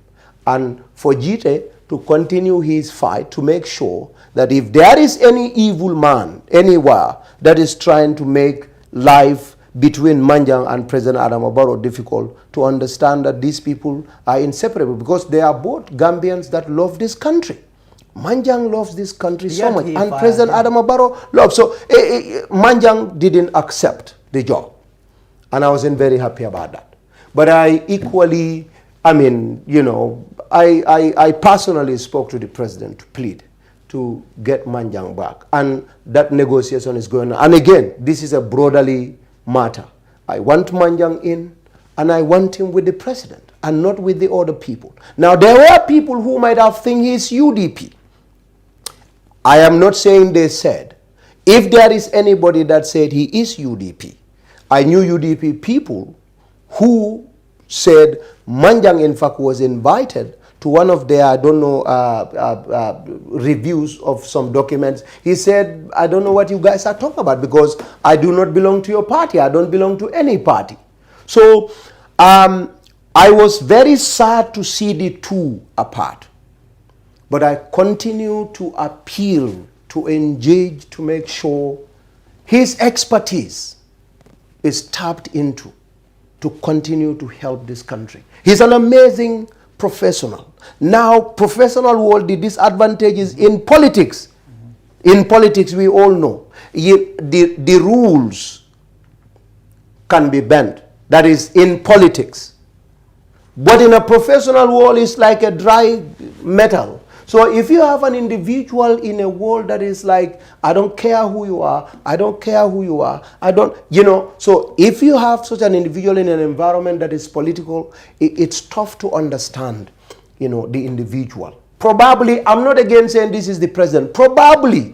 and for Jite to continue his fight to make sure that if there is any evil man anywhere that is trying to make life between Manjang and President Adama Barrow difficult, to understand that these people are inseparable, because they are both Gambians that love this country. Manjang loves this country so much, and President Adama Barrow loves. So Manjang didn't accept the job, and I wasn't very happy about that. But I equally, I mean, you know, I personally spoke to the president to plead to get Manjang back, and that negotiation is going on. And again, this is a brotherly matter. I want Manjang in, and I want him with the president and not with the other people. Now, there were people who might have think he's UDP. I am not saying they said. If there is anybody that said he is UDP, I knew UDP people who said Manjang, in fact, was invited to one of their, I don't know, reviews of some documents. He said, I don't know what you guys are talking about, because I do not belong to your party. I don't belong to any party. So I was very sad to see the two apart. But I continue to appeal, to engage, to make sure his expertise is tapped into to continue to help this country. He's an amazing professional. Now, professional world, the disadvantage is in politics. In politics, we all know the rules can be bent. That is in politics. But in a professional world, it's like a dry metal. So if you have an individual in a world that is like, I don't care who you are, I don't care who you are, I don't, you know, so if you have such an individual in an environment that is political, it's tough to understand, you know, the individual. Probably, I'm not again saying this is the president, probably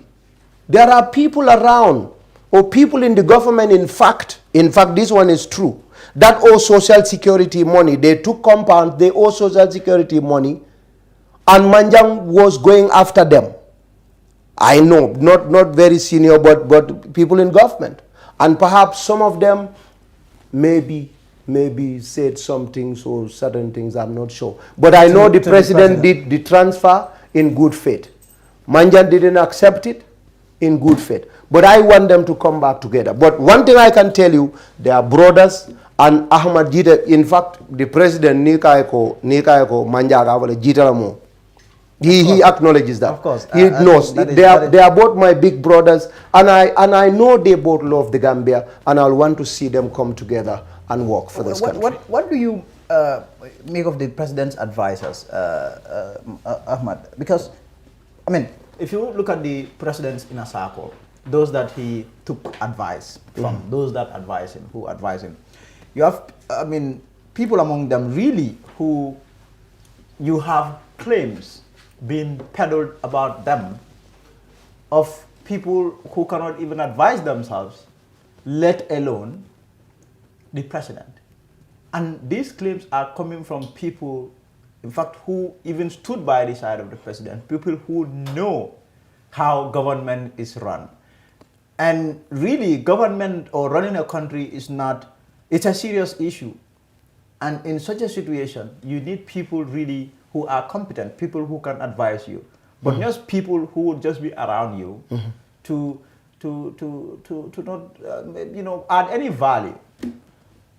there are people around or people in the government, in fact, this one is true, that owe Social Security money. They took compound, they owe Social Security money, and Manjang was going after them. I know, not very senior, but people in government. And perhaps some of them maybe said some things or certain things, I'm not sure. But I know the president did the transfer in good faith. Manjang didn't accept it in good faith. But I want them to come back together. But one thing I can tell you, they are brothers. And Ahmad Jite, in fact, the president, Nikaeko Manjaga, Jitaramo, he acknowledges that. Of course. He knows. They are both my big brothers, and I know they both love the Gambia, and I'll want to see them come together and work for this country. What do you make of the president's advisors, Ahmad? Because, I mean, if you look at the president's inner circle, those that he took advice from, those that advise him, who advise him. You have, I mean, people among them really who you have claims being peddled about them of people who cannot even advise themselves, let alone the president. And these claims are coming from people, in fact, who even stood by the side of the president, people who know how government is run. And really, government or running a country is not, it's a serious issue. And in such a situation, you need people really who are competent, people who can advise you, but just people who would just be around you to not, you know, add any value.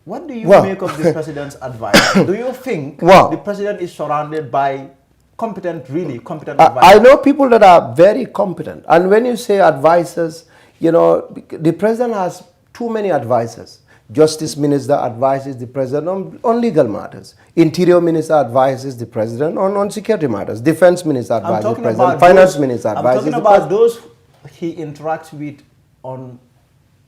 What do you make of the president's advice? Do you think the president is surrounded by competent, really competent advisors? I know people that are very competent. And when you say advisors, you know, the president has too many advisors. Justice Minister advises the president on legal matters. Interior Minister advises the president on security matters. Defense Minister advises the president. Finance Minister advises the president. I'm talking about those he interacts with on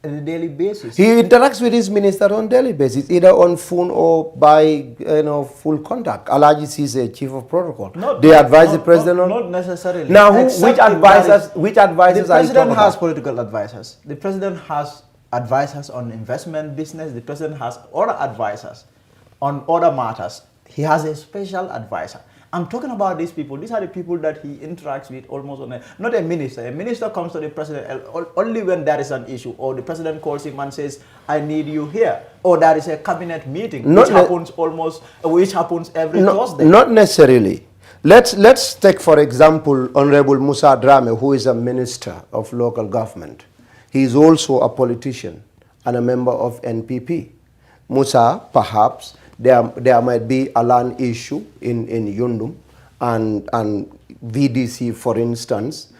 a daily basis. He interacts with his minister on a daily basis, either on phone or by full contact. Alaji is a chief of protocol. They advise the president on. Not necessarily. Now, which advisors? Which advisors are you talking about? The president has political advisors. The president has advisors on investment business. The president has other advisors on other matters. He has a special advisor. I'm talking about these people. These are the people that he interacts with almost on not a minister. A minister comes to the president only when there is an issue, or the president calls him and says, I need you here, or there is a cabinet meeting, which happens every Thursday. Not necessarily. Let's take, for example, Honorable Musa Drame, who is a minister of local government. He is also a politician and a member of NPP. Musa, perhaps, there might be a land issue in Yundum, and VDC, for instance,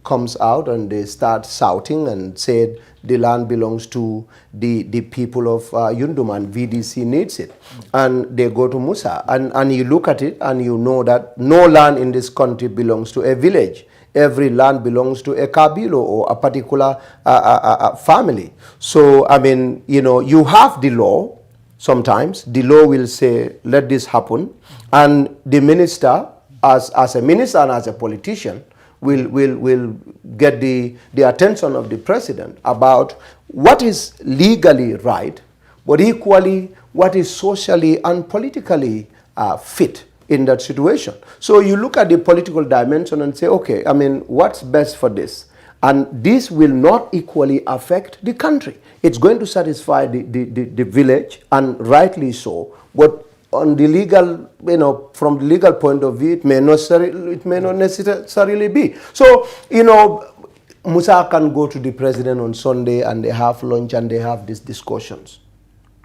comes out and they start shouting and said the land belongs to the people of Yundum and VDC needs it. And they go to Musa and you look at it and you know that no land in this country belongs to a village. Every land belongs to a kabilo or a particular family. So, you have the law. Sometimes the law will say, let this happen. And the minister, as a minister and as a politician, will get the attention of the president about what is legally right, but equally what is socially and politically fit in that situation. So you look at the political dimension and say, okay, what's best for this? And this will not equally affect the country. It's going to satisfy the village, and rightly so. But on the legal, from the legal point of view, it may not necessarily be. So, Musa can go to the president on Sunday and they have lunch and they have these discussions.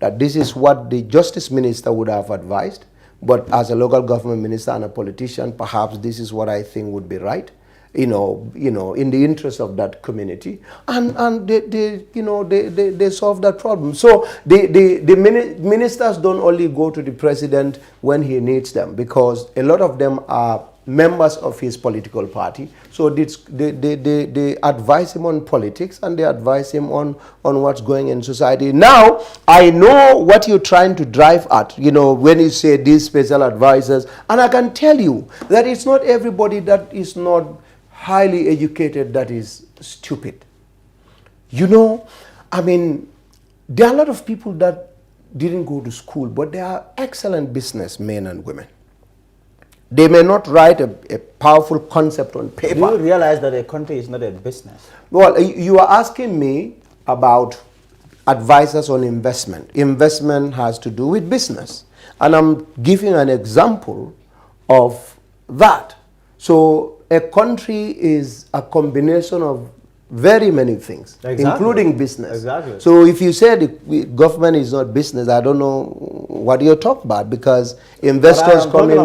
That this is what the justice minister would have advised. But as a local government minister and a politician, perhaps this is what I think would be right. In the interest of that community, and they solve that problem. So the ministers don't only go to the president when he needs them, because a lot of them are members of his political party. So they advise him on politics and they advise him on what's going in society. Now, I know what you're trying to drive at, when you say these special advisors, and I can tell you that it's not everybody that is not highly educated that is stupid. There are a lot of people that didn't go to school, but they are excellent businessmen and women. They may not write a powerful concept on paper. Do you realize that a country is not a business? Well, you are asking me about advisors on investment. Investment has to do with business. And I'm giving an example of that. So a country is a combination of very many things, including business. Exactly. So if you say the government is not business, I don't know what you're talking about, because investors come in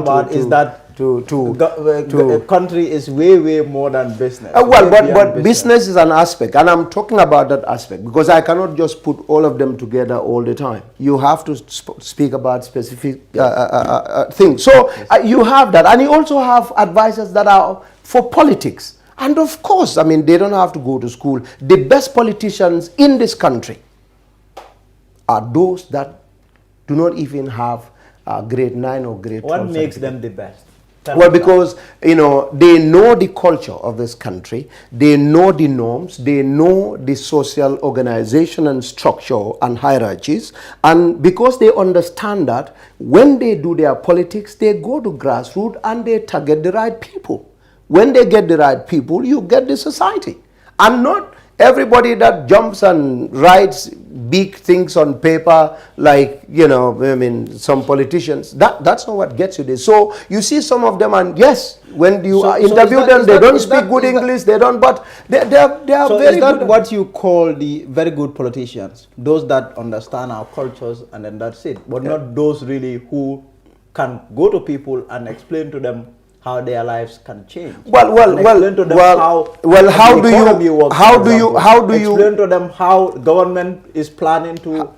a country is way more than business. But business is an aspect, and I'm talking about that aspect because I cannot just put all of them together all the time. You have to speak about specific things. So you have that, and you also have advisors that are for politics. And of course, I mean, they don't have to go to school. The best politicians in this country are those that do not even have grade 9 or grade 12. What makes them the best? Well, because, you know, they know the culture of this country, they know the norms, they know the social organization and structure and hierarchies, and because they understand that, when they do their politics, they go to grassroots and they target the right people. When they get the right people, you get the society. And not everybody that jumps and writes big things on paper, like, you know, I mean, some politicians, that's not what gets you there. So you see some of them, and yes, when you interview them, they don't speak good English, they don't, but they are so very is that good. what you call the very good politicians? Those that understand our cultures and then that's it, but not those really who can go to people and explain to them how their lives can change. How do you explain to them how government is planning to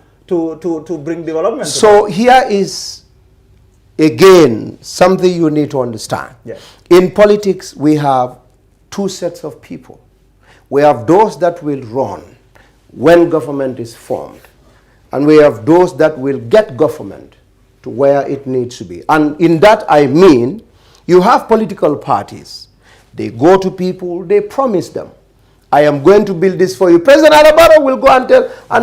bring development? So here is again something you need to understand. Yes. In politics, we have two sets of people. We have those that will run when government is formed, and we have those that will get government to where it needs to be. And in that I mean, you have political parties. They go to people, they promise them, I am going to build this for you. President Alabaro will go and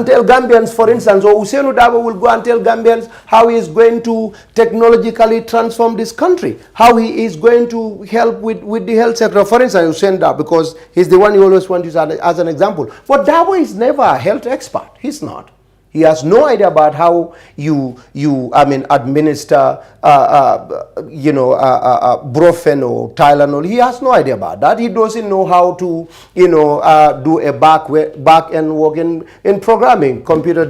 tell Gambians, for instance, or Usainu Dabo will go and tell Gambians how he is going to technologically transform this country, how he is going to help with the health sector, for instance, Usainu Dabo, because he's the one you always want to use as an example. But Dabo is never a health expert. He's not. He has no idea about how you administer, Brufen or Tylenol. He has no idea about that. He doesn't know how to, do a back-end work in programming, computer,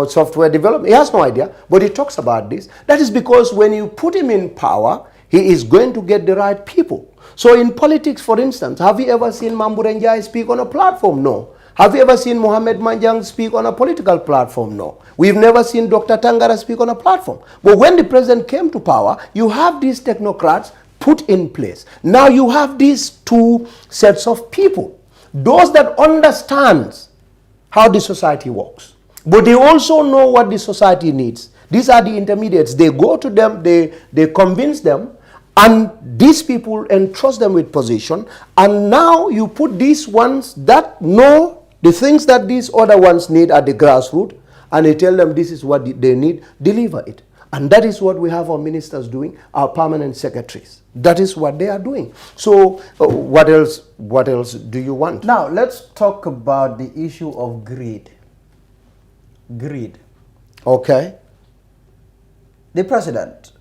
software development. He has no idea, but he talks about this. That is because when you put him in power, he is going to get the right people. So in politics, for instance, have you ever seen Mambu Njai speak on a platform? No. Have you ever seen Mohamed Manjang speak on a political platform? No. We've never seen Dr. Tangara speak on a platform. But when the president came to power, you have these technocrats put in place. Now you have these two sets of people. Those that understand how the society works. But they also know what the society needs. These are the intermediates. They go to them, they convince them, and these people entrust them with position. And now you put these ones that know the things that these other ones need at the grassroots, and they tell them this is what they need, deliver it. And that is what we have our ministers doing, our permanent secretaries. That is what they are doing. So what else do you want? Now let's talk about the issue of greed. Greed. Okay. The president,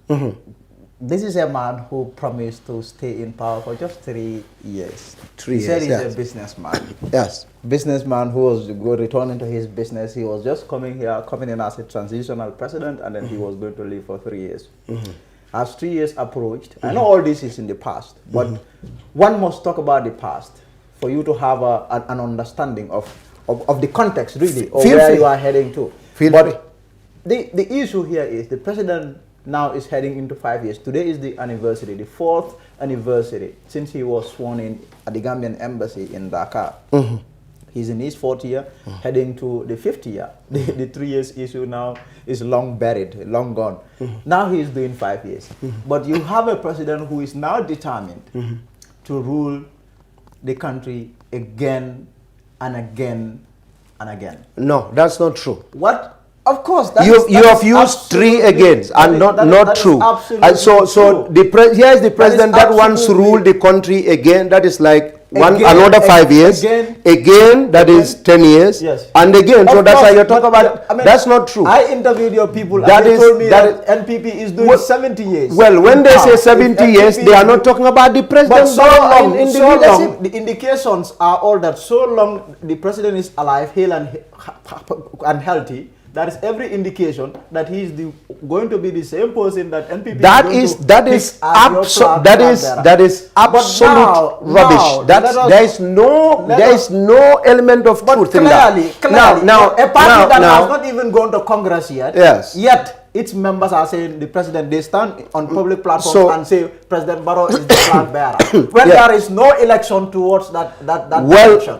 this is a man who promised to stay in power for just 3 years. He said he's a businessman. Yes. Businessman who was returning to his business. He was just coming in as a transitional president, and then he was going to live for 3 years. As 3 years approached, I know all this is in the past, but one must talk about the past for you to have an understanding of the context, really, or where you are heading to. The issue here is the president now is heading into 5 years. Today is the anniversary, the 4th anniversary since he was sworn in at the Gambian embassy in Dakar. He's in his 4th year, heading to the 5th year. The 3 years issue now is long buried, long gone. Now he's doing 5 years. But you have a president who is now determined to rule the country again and again and again. No, that's not true. What? Of course, you have used 3 again, and not true. And so here is the president that once ruled the country again. That is like another 5 years. Again, that is 10 years. Yes. And again, so that's why you're talking about. I mean, that's not true. I interviewed your people. That and they told me that NPP is doing 70 years. Well, when they say 70 years, they are not talking about the president. But so long, in the leadership, the indications are all that so long the president is alive, hale and healthy. That is every indication that he is going to be the same person that NPP that is absolute rubbish. There is no element of truth in that. Clearly, a party that has not even gone to Congress yet. Yes. Yet its members are saying the president, they stand on public platforms and say President Barrow is the flag bearer. When there is no election towards that election.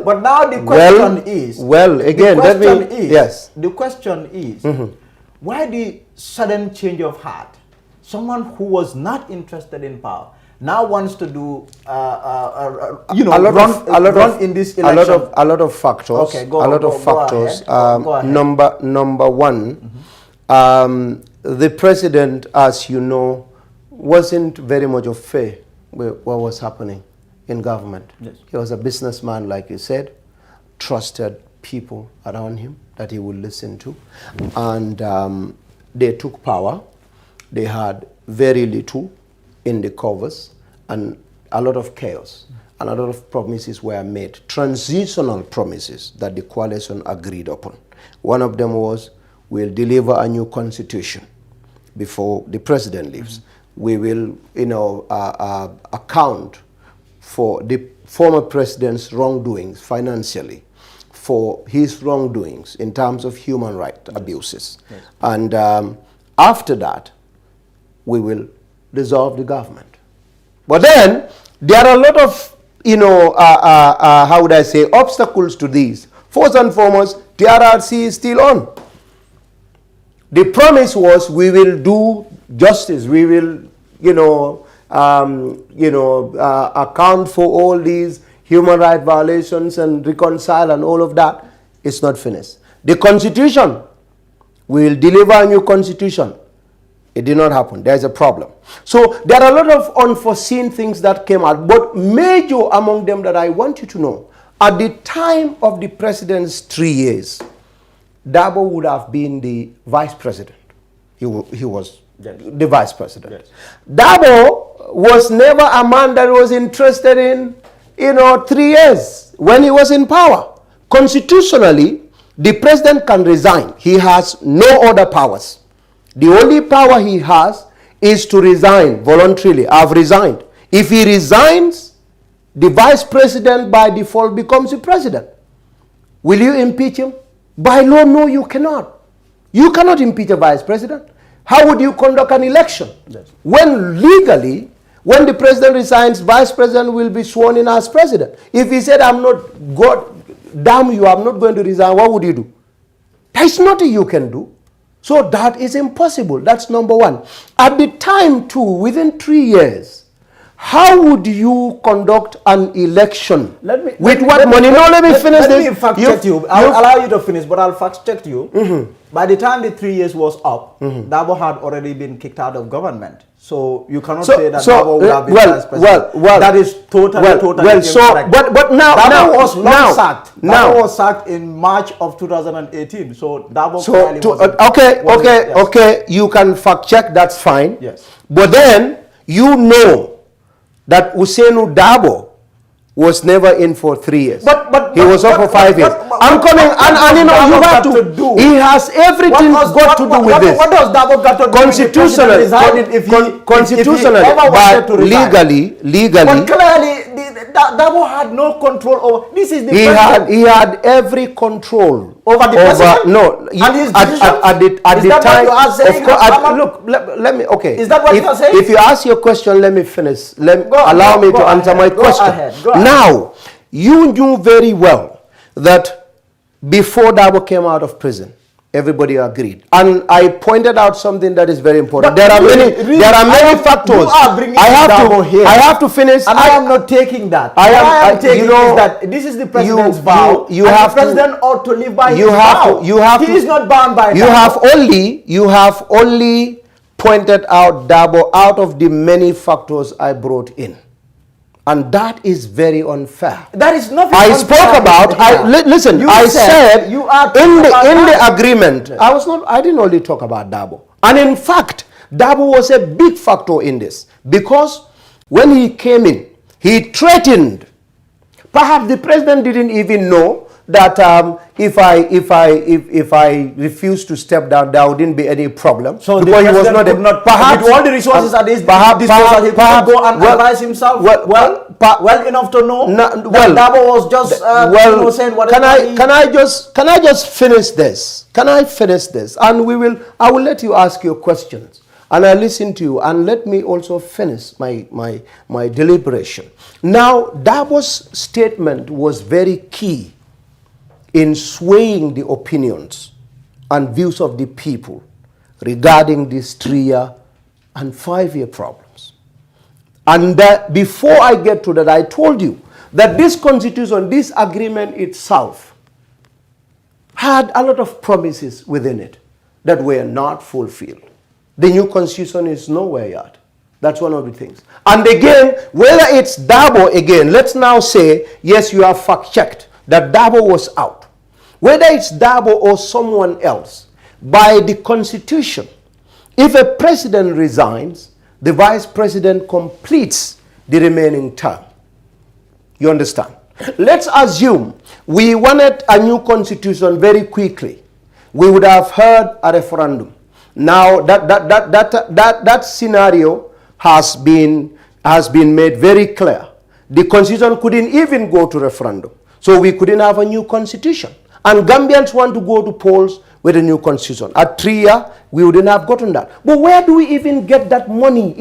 But now the question is, the question is, why the sudden change of heart? Someone who was not interested in power now wants to do, run in this election. A lot of factors. Okay, go ahead. Number one, the president, as you know, wasn't very much of fair with what was happening in government. Yes. He was a businessman, like you said, trusted people around him that he would listen to, and they took power. They had very little in the covers, and a lot of chaos, and a lot of promises were made, transitional promises that the coalition agreed upon. One of them was, we'll deliver a new constitution before the president leaves. We will, account for the former president's wrongdoings financially, for his wrongdoings in terms of human rights abuses. Yes. And after that, we will dissolve the government. But then, there are a lot of, how would I say, obstacles to these. First and foremost, TRRC is still on. The promise was, we will do justice. We will, account for all these human rights violations and reconcile and all of that. It's not finished. The constitution, we will deliver a new constitution. It did not happen. There's a problem. So there are a lot of unforeseen things that came out, but major among them that I want you to know, at the time of the president's 3 years, Dabo would have been the vice president. He was the vice president. Yes. Dabo was never a man that was interested in, 3 years when he was in power. Constitutionally, the president can resign. He has no other powers. The only power he has is to resign voluntarily. I've resigned. If he resigns, the vice president by default becomes the president. Will you impeach him? By law, no, you cannot. You cannot impeach a vice president. How would you conduct an election? Yes. When legally, when the president resigns, vice president will be sworn in as president. If he said, I'm not, God damn you, I'm not going to resign, what would you do? There's nothing you can do. So that is impossible. That's number one. At the time too, within 3 years, how would you conduct an election? Let me finish this. Let me fact check you. I'll allow you to finish, but I'll fact check you. By the time the 3 years was up, Dabo had already been kicked out of government. So you cannot say that Dabo would have been vice president. That is totally incorrect. But now, Dabo was not sacked. Dabo was sacked in March of 2018. So Dabo okay. You can fact check. That's fine. Yes. But then you know that Usainu Dabo was never in for 3 years. He was up for 5 years. I'm coming, and you have to do. He has everything got to do with this. What does Dabo got to do? Constitutionally, but legally. But clearly, Dabo had no control over. This is the president. He had every control over the president. No, at the time. Of course, look, let me. Okay. Is that what you are saying? If you ask your question, let me finish. Allow me to answer my question. Go ahead. Now, you knew very well that before Dabo came out of prison, everybody agreed, and I pointed out something that is very important. There are many factors. You are bringing Dabo here. I have to finish. And I am not taking that. I am taking is that this is the president's vow. The president ought to live by his vow. He is not bound by that. You have only pointed out Dabo out of the many factors I brought in. And that is very unfair. That is nothing. I spoke about. I said you are in the agreement. I didn't only talk about Dabo. And in fact, Dabo was a big factor in this, because when he came in, he threatened. Perhaps the president didn't even know that if I refuse to step down, there wouldn't be any problem. So because the he was president not could not, perhaps, with all the resources at his disposal, he could go and advise himself well enough to know that Dabo was just saying whatever. Can I just finish this? Can I finish this? And I will let you ask your questions. And I listen to you, and let me also finish my deliberation. Now, Dabo's statement was very key in swaying the opinions and views of the people regarding these 3-year and 5-year problems. And before I get to that, I told you that this constitution, this agreement itself, had a lot of promises within it that were not fulfilled. The new constitution is nowhere yet. That's one of the things. And again, whether it's Dabo again, let's now say, yes, you have fact-checked that Dabo was out. Whether it's Dabo or someone else, by the constitution, if a president resigns, the vice president completes the remaining term. You understand? Let's assume we wanted a new constitution very quickly. We would have heard a referendum. Now that scenario has been made very clear. The constitution couldn't even go to referendum, so we couldn't have a new constitution. And Gambians want to go to polls with a new constitution. At 3 years, we wouldn't have gotten that. But where do we even get that money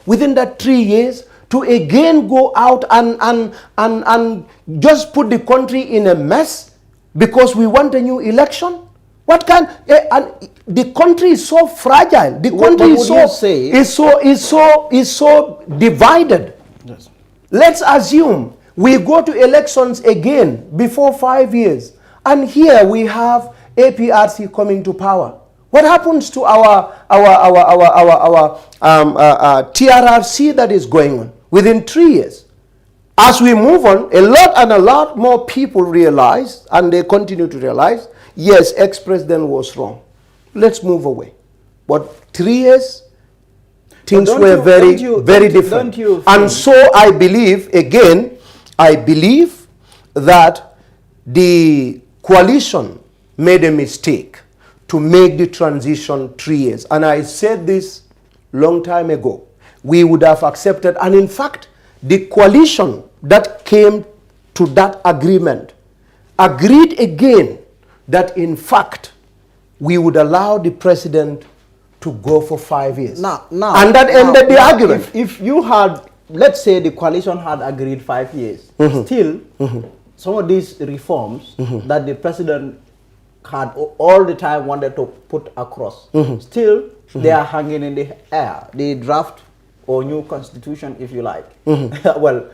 within that 3 years to again go out and just put the country in a mess because we want a new election? What kind? And the country is so fragile. The country is so divided. Yes. Let's assume we go to elections again before 5 years, and here we have APRC coming to power. What happens to our TRRC that is going on within 3 years? As we move on, a lot more people realize, and they continue to realize, yes, ex-president was wrong. Let's move away. But 3 years, things were very different. And so I believe that the coalition made a mistake to make the transition 3 years. And I said this long time ago. We would have accepted, and in fact, the coalition that came to that agreement agreed again that in fact we would allow the president to go for 5 years. And that ended the argument. If you had, let's say the coalition had agreed 5 years, still some of these reforms that the president had all the time wanted to put across, still they are hanging in the air. The draft or new constitution, if you like, well,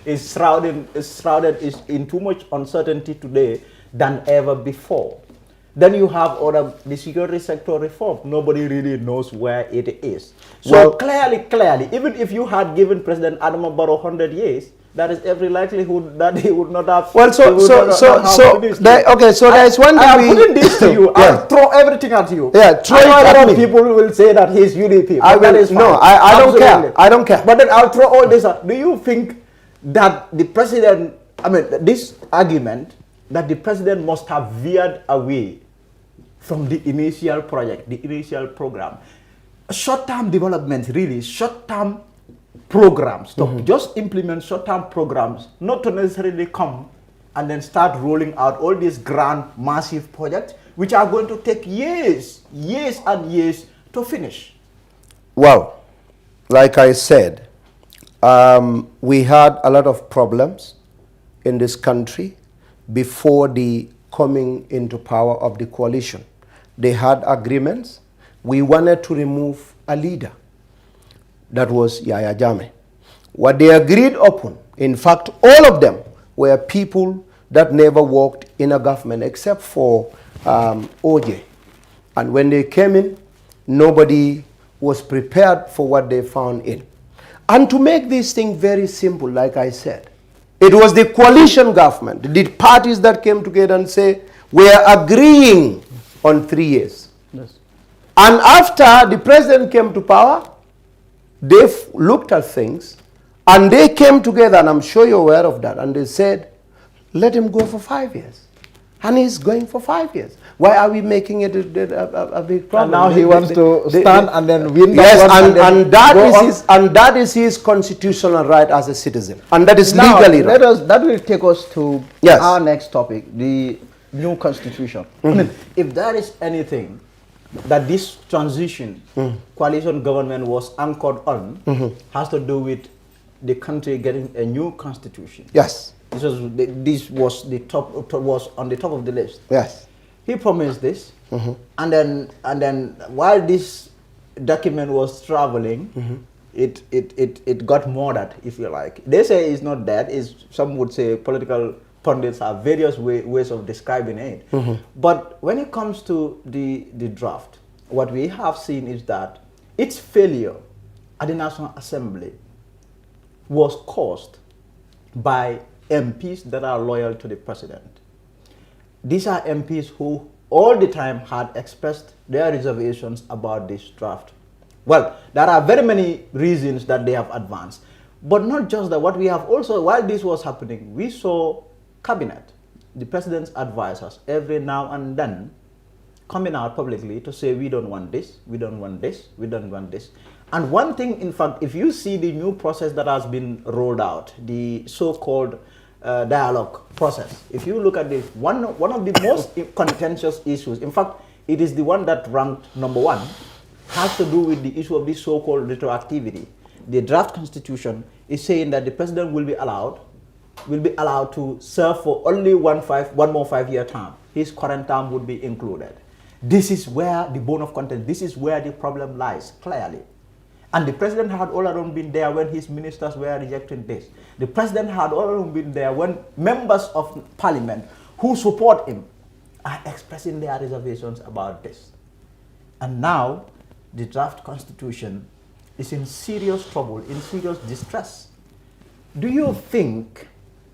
is shrouded in too much uncertainty today than ever before. Then you have the security sector reform. Nobody really knows where it is. So clearly, even if you had given President Adama Barrow 100 years, there is every likelihood that he would not have. Well, so there's one thing. I'm putting this to you. I'll throw everything at you. Yeah, throw it at me. People will say that he's UDP. I don't care. I don't care. But then I'll throw all this at. Do you think that the president, this argument that the president must have veered away from the initial project, the initial program, short-term development, really short-term programs, to just implement short-term programs, not to necessarily come and then start rolling out all these grand, massive projects, which are going to take years and years to finish? Well, like I said, we had a lot of problems in this country before the coming into power of the coalition. They had agreements. We wanted to remove a leader. That was Yahya Jammeh. What they agreed upon, in fact, all of them were people that never worked in a government except for OJ. And when they came in, nobody was prepared for what they found in. And to make this thing very simple, like I said, it was the coalition government, the parties that came together and say, we are agreeing on 3 years. Yes. And after the president came to power, they looked at things and they came together, and I'm sure you're aware of that, and they said, let him go for 5 years. And he's going for 5 years. Why are we making it a big problem? And now he wants to stand and then win. Yes, and that is his constitutional right as a citizen. And that is now, legally right. That will take us to our next topic, the new constitution. I mean, if there is anything that this transition coalition government was anchored on, has to do with the country getting a new constitution. Yes. This was on the top of the list. Yes. He promised this, and then while this document was traveling, it got murdered, if you like. They say it's not that. Some would say political pundits have various ways of describing it. But when it comes to the draft, what we have seen is that its failure at the National Assembly was caused by MPs that are loyal to the president. These are MPs who all the time had expressed their reservations about this draft. Well, there are very many reasons that they have advanced. But not just that, what we have also, while this was happening, we saw cabinet, the president's advisors, every now and then coming out publicly to say, we don't want this, we don't want this, we don't want this. And one thing, in fact, if you see the new process that has been rolled out, the so-called dialogue process, if you look at this, one of the most contentious issues, in fact, it is the one that ranked #1, has to do with the issue of this so-called retroactivity. The draft constitution is saying that the president will be allowed to serve for only one more 5-year term. His current term would be included. This is where the bone of contention, this is where the problem lies, clearly. And the president had all along been there when his ministers were rejecting this. The president had all along been there when members of parliament who support him are expressing their reservations about this. And now, the draft constitution is in serious trouble, in serious distress. Do you think,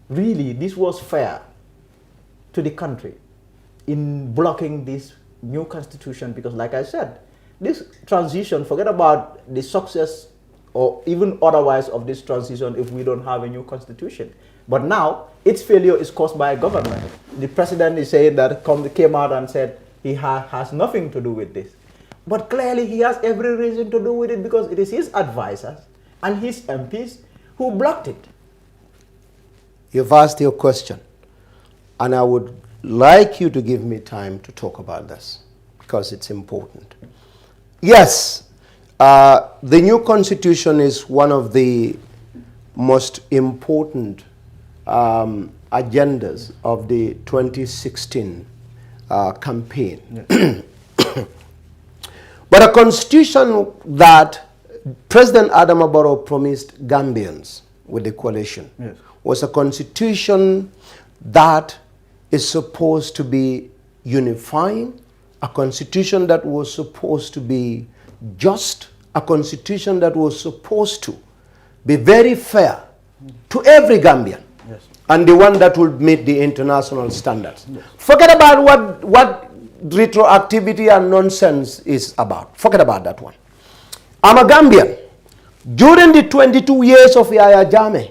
really, this was fair to the country in blocking this new constitution? Because like I said, this transition, forget about the success or even otherwise of this transition if we don't have a new constitution. But now, its failure is caused by a government. The president is saying that came out and said he has nothing to do with this. But clearly he has every reason to do with it because it is his advisors and his MPs who blocked it. You've asked your question, and I would like you to give me time to talk about this because it's important. Yes, the new constitution is one of the most important agendas of the 2016 campaign. Yes. But a constitution that President Adama Barrow promised Gambians with the coalition was a constitution that is supposed to be unifying, a constitution that was supposed to be just, a constitution that was supposed to be very fair to every Gambian, and the one that would meet the international standards. Forget about what retroactivity and nonsense is about. Forget about that one. I'm a Gambian. During the 22 years of Yahya Jammeh,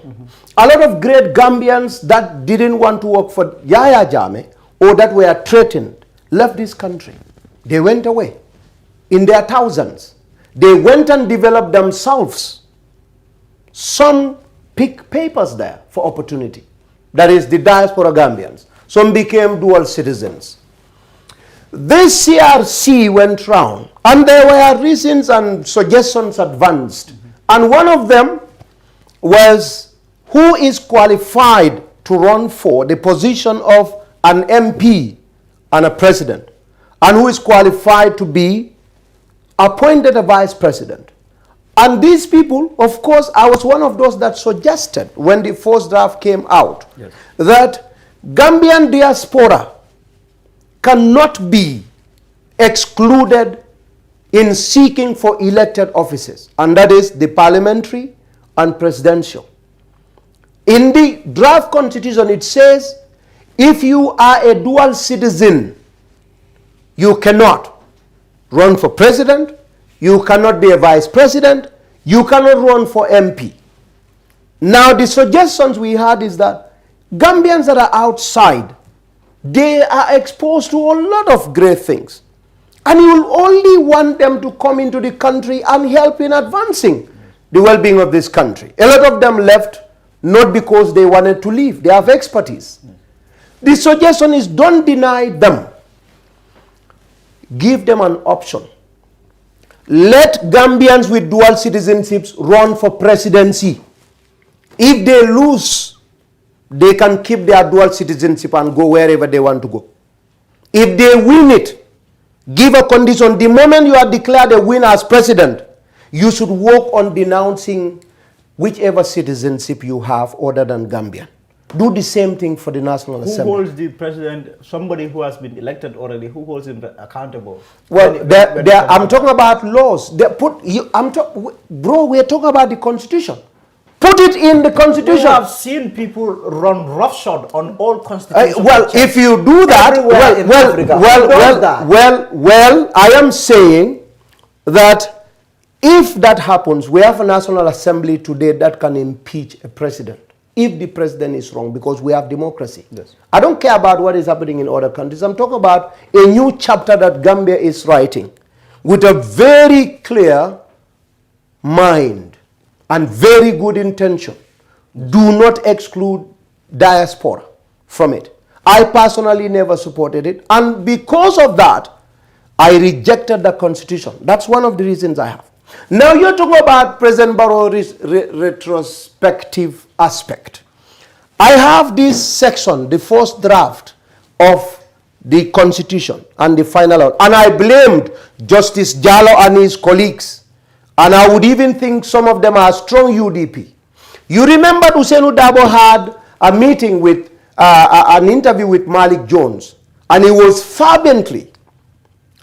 a lot of great Gambians that didn't want to work for Yahya Jammeh or that were threatened left this country. They went away in their thousands. They went and developed themselves. Some picked papers there for opportunity. That is the diaspora Gambians. Some became dual citizens. This CRC went round, and there were reasons and suggestions advanced. And one of them was who is qualified to run for the position of an MP and a president, and who is qualified to be appointed a vice president. And these people, of course, I was one of those that suggested when the first draft came out that Gambian diaspora cannot be excluded in seeking for elected offices, and that is the parliamentary and presidential. In the draft constitution, it says if you are a dual citizen, you cannot run for president, you cannot be a vice president, you cannot run for MP. Now, the suggestions we had is that Gambians that are outside they are exposed to a lot of great things. And you will only want them to come into the country and help in advancing the well-being of this country. A lot of them left not because they wanted to leave. They have expertise. The suggestion is don't deny them. Give them an option. Let Gambians with dual citizenships run for presidency. If they lose, they can keep their dual citizenship and go wherever they want to go. If they win it, give a condition. The moment you are declared a winner as president, you should work on denouncing whichever citizenship you have other than Gambian. Do the same thing for the National Assembly. Who holds the president, somebody who has been elected already, who holds him accountable? Well, I'm talking about laws. Bro, we're talking about the Constitution. Put it in the Constitution. We have seen people run roughshod on all constitutions. Well, if you do that, well, I am saying that if that happens, we have a National Assembly today that can impeach a president if the president is wrong, because we have democracy. Yes. I don't care about what is happening in other countries. I'm talking about a new chapter that Gambia is writing with a very clear mind and very good intention. Do not exclude diaspora from it. I personally never supported it, and because of that, I rejected the Constitution. That's one of the reasons I have. Now you're talking about President Barrow's retrospective aspect. I have this section, the first draft of the Constitution and the final, and I blamed Justice Jallow and his colleagues, and I would even think some of them are strong UDP. You remember Ousainou Darboe had a meeting with, an interview with Malik Jones, and he was fervently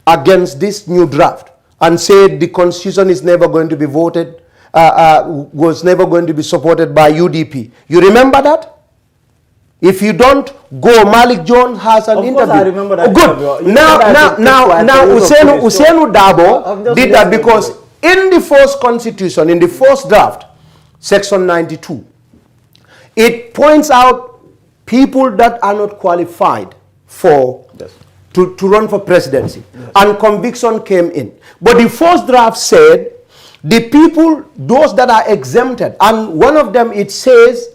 against this new draft and said the Constitution is never going to be voted, was never going to be supported by UDP. You remember that? If you don't go, Malik Jones has an interview. I remember that. Good. Now, Ousainou Darboe did that because in the first Constitution, in the first draft, Section 92, it points out people that are not qualified for to run for presidency, and conviction came in. But the first draft said the people, those that are exempted, and one of them it says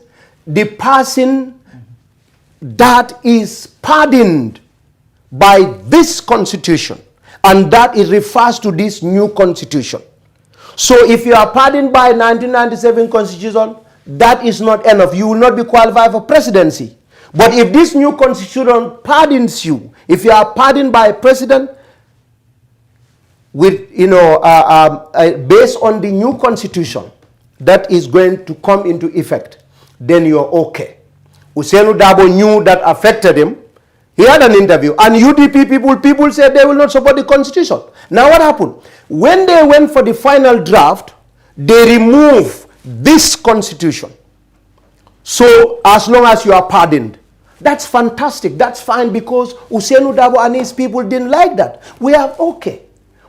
the person that is pardoned by this constitution, and that it refers to this new constitution. So if you are pardoned by 1997 constitution, that is not enough. You will not be qualified for presidency. But if this new constitution pardons you, if you are pardoned by a president with, based on the new constitution that is going to come into effect, then you are okay. Ousainou Darboe knew that affected him. He had an interview, and UDP people said they will not support the constitution. Now what happened? When they went for the final draft, they removed this constitution. So as long as you are pardoned, that's fantastic. That's fine, because Ousainou Darboe and his people didn't like that. We are okay.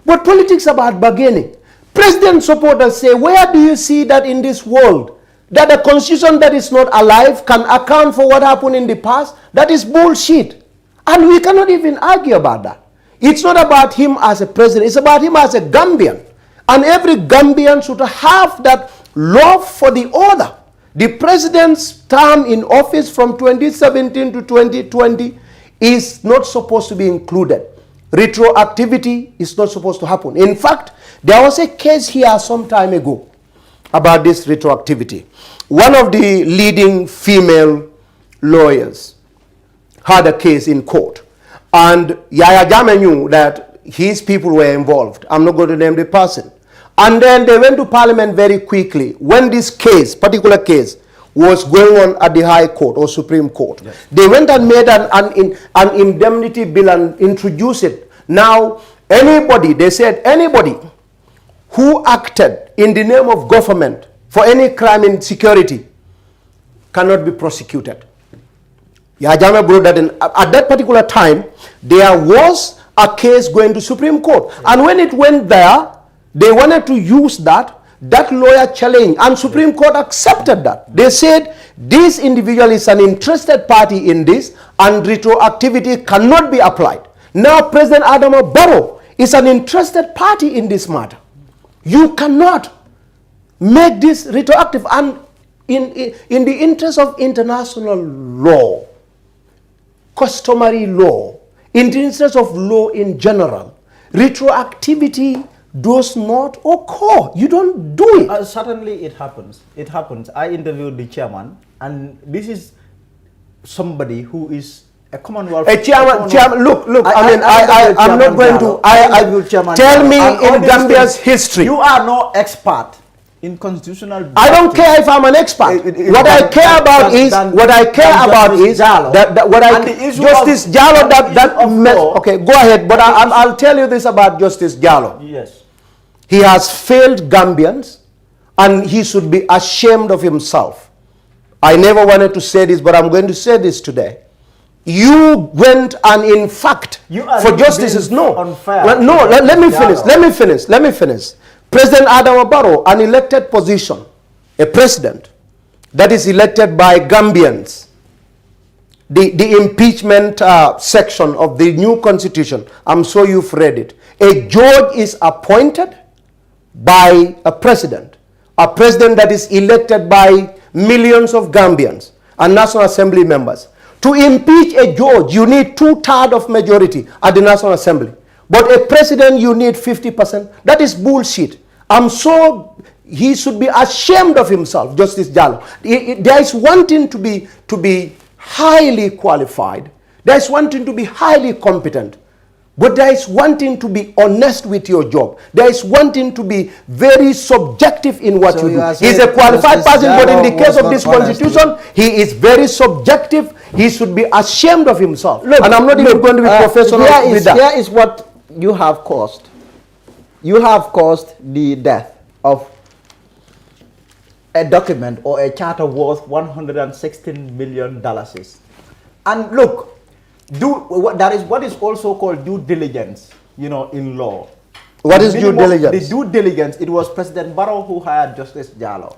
But politics about bargaining. President supporters say, where do you see that in this world, that a constitution that is not alive can account for what happened in the past? That is bullshit. And we cannot even argue about that. It's not about him as a president. It's about him as a Gambian. And every Gambian should have that love for the other. The president's term in office from 2017 to 2020 is not supposed to be included. Retroactivity is not supposed to happen. In fact, there was a case here some time ago about this retroactivity. One of the leading female lawyers had a case in court, and Yaya Jammeh knew that his people were involved. I'm not going to name the person. And then they went to Parliament very quickly when this case, particular case, was going on at the High Court or Supreme Court. Yes. They went and made an indemnity bill and introduced it. Now, anybody, they said anybody who acted in the name of government for any crime in security cannot be prosecuted. Yaya Jammeh brought that in. At that particular time, there was a case going to Supreme Court. Yes. And when it went there, they wanted to use that lawyer challenged, and Supreme Court accepted that. They said this individual is an interested party in this, and retroactivity cannot be applied. Now President Adama Barrow is an interested party in this matter. You cannot make this retroactive, and in the interest of international law, customary law, in the interest of law in general, retroactivity does not occur. You don't do it. Certainly it happens. It happens. I interviewed the chairman, and this is somebody who is a Commonwealth. Chairman, look, I'm not going to, tell me in Gambia's history. You are no expert in constitutional. I don't care if I'm an expert. What I care about is Justice Jallo. Okay, go ahead. But I'll tell you this about Justice Jallo. Yes. He has failed Gambians, and he should be ashamed of himself. I never wanted to say this, but I'm going to say this today. You went and, in fact, for justices, let me finish. President Adama Barrow, an elected position, a president that is elected by Gambians, the impeachment section of the new constitution, I'm sure you've read it. A judge is appointed by a president that is elected by millions of Gambians and National Assembly members. To impeach a judge, you need 2/3 of majority at the National Assembly. But a president, you need 50%. That is bullshit. I'm so, he should be ashamed of himself, Justice Jallo. There is wanting to be highly qualified. There is wanting to be highly competent. But there is wanting to be honest with your job. There is wanting to be very subjective in what you do. He's a qualified person, but in the case of this constitution, he is very subjective. He should be ashamed of himself. Look, and I'm not even going to be professional with that. Here is what you have caused. You have caused the death of a document or a charter worth $116 million. And look, that is what is also called due diligence, in law. What is due diligence? The due diligence, it was President Barrow who hired Justice Jallo,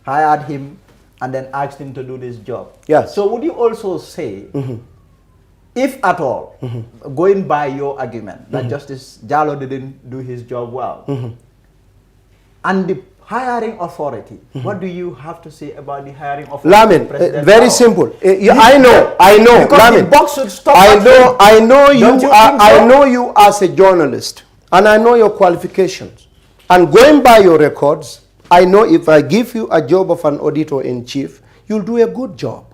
hired him and then asked him to do this job. Yes. So would you also say, if at all, going by your argument that Justice Jallo didn't do his job well, and the hiring authority, what do you have to say about the hiring authority? Lamin, very simple. I know. Because Lamin, the box should stop. I know you as a journalist, and I know your qualifications. And going by your records, I know if I give you a job of an auditor-in-chief, you'll do a good job.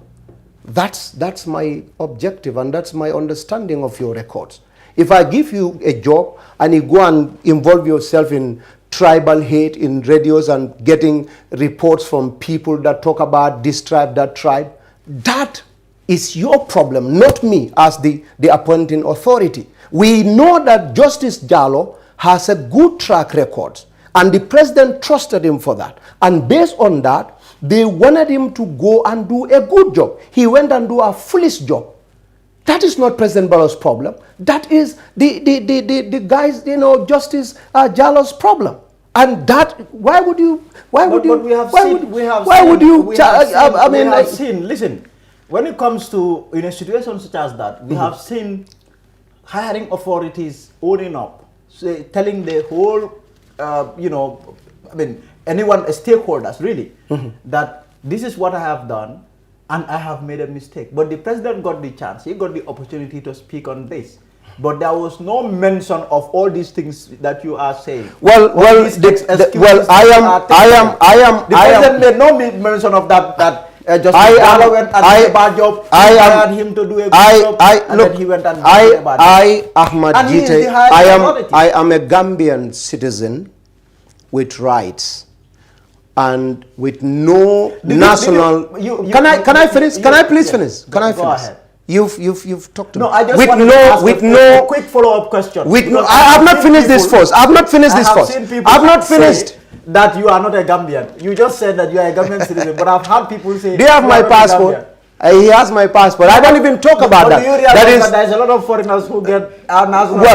That's my objective, and that's my understanding of your records. If I give you a job and you go and involve yourself in tribal hate in radios and getting reports from people that talk about this tribe, that tribe, that is your problem, not me as the appointing authority. We know that Justice Jallo has a good track record, and the president trusted him for that. And based on that, they wanted him to go and do a good job. He went and do a foolish job. That is not President Barrow's problem. That is the guys, Justice Jallo's problem. And that, listen, when it comes to, in a situation such as that, we have seen hiring authorities owning up, telling the whole, anyone, stakeholders really, that this is what I have done and I have made a mistake. But the president got the chance, he got the opportunity to speak on this. But there was no mention of all these things that you are saying. The president made no mention of that. Justice Jallo went and did a bad job. He hired him to do a good job, and then he went and did a bad job. Ahmad Jite, I am a Gambian citizen with rights and with no national. Can I finish? Can I please finish? Can I finish? Go ahead. You've talked to me. No, I just want to ask a quick follow-up question. I have not finished this first. I have not finished this first. I have not finished. That you are not a Gambian. You just said that you are a Gambian citizen, but I've had people say. Do you have my passport? He has my passport. I don't even talk about that. Do you realize that there's a lot of foreigners who get our national?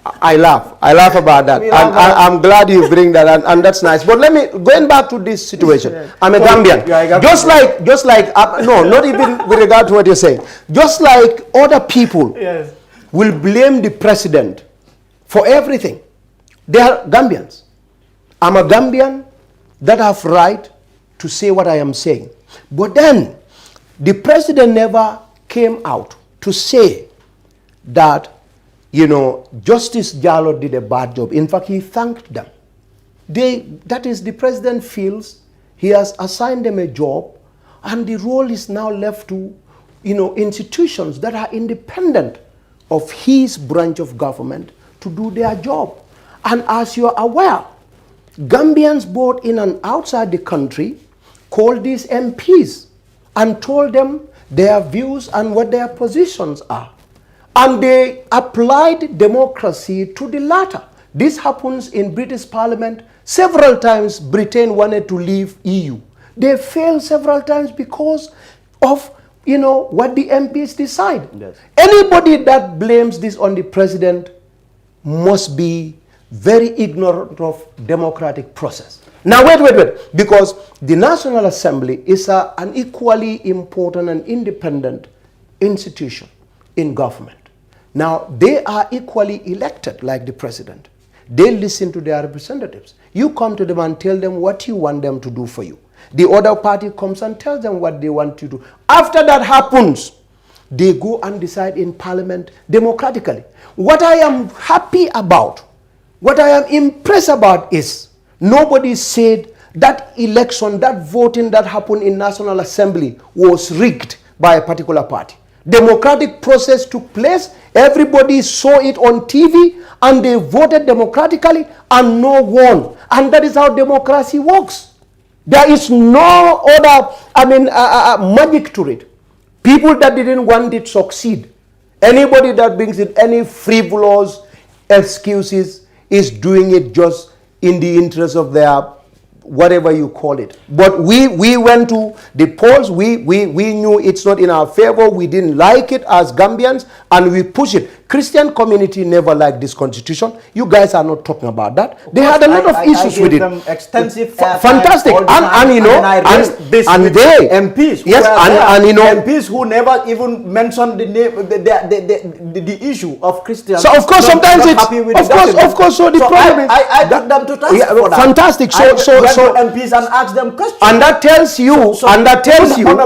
I laugh about that, and I'm glad you bring that, and that's nice. But let me going back to this situation. I'm a Gambian, just like no, not even with regard to what you're saying. Just like other people will blame the president for everything. They are Gambians. I'm a Gambian that have right to say what I am saying. But then the president never came out to say that, you know, Justice Jallow did a bad job. In fact, he thanked them. That is, the president feels he has assigned them a job, and the role is now left to, you know, institutions that are independent of his branch of government to do their job. And as you are aware, Gambians both in and outside the country called these MPs and told them their views and what their positions are. And they applied democracy to the latter. This happens in British Parliament. Several times Britain wanted to leave EU. They failed several times because of, you know, what the MPs decide. Yes. Anybody that blames this on the president must be very ignorant of democratic process. Now wait, because the National Assembly is an equally important and independent institution in government. Now they are equally elected like the president. They listen to their representatives. You come to them and tell them what you want them to do for you. The other party comes and tells them what they want to do. After that happens, they go and decide in parliament democratically. What I am happy about, what I am impressed about is nobody said that election, that voting that happened in National Assembly was rigged by a particular party. Democratic process took place. Everybody saw it on TV and they voted democratically and no won. And that is how democracy works. There is no other, magic to it. People that didn't want it succeed. Anybody that brings in any frivolous excuses is doing it just in the interest of their whatever you call it. But we went to the polls. We knew it's not in our favor. We didn't like it as Gambians, and we push it. Christian community never liked this constitution. You guys are not talking about that. They had a lot of issues with it. Them extensive fantastic, and you know, and they MPs. Yes, and you know, MPs who never even mentioned the name, the issue of Christian. So of course, sometimes it's of course. So the problem is I took them to task for that. Fantastic. So MPs and ask them questions. And that tells you, and that tells you, and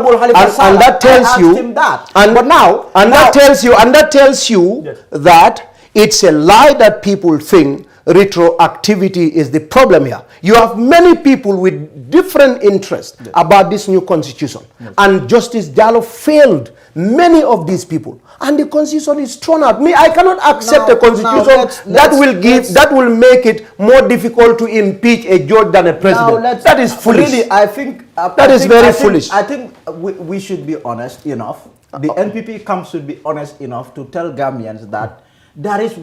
that tells you that it's a lie that people think retroactivity is the problem here. You have many people with different interests about this new constitution, and Justice Jallow failed many of these people, and the constitution is thrown out. I cannot accept a constitution that will make it more difficult to impeach a judge than a president. That is foolish. Really, I think that is very foolish. I think we should be honest enough. The NPP camp should be honest enough to tell Gambians that there is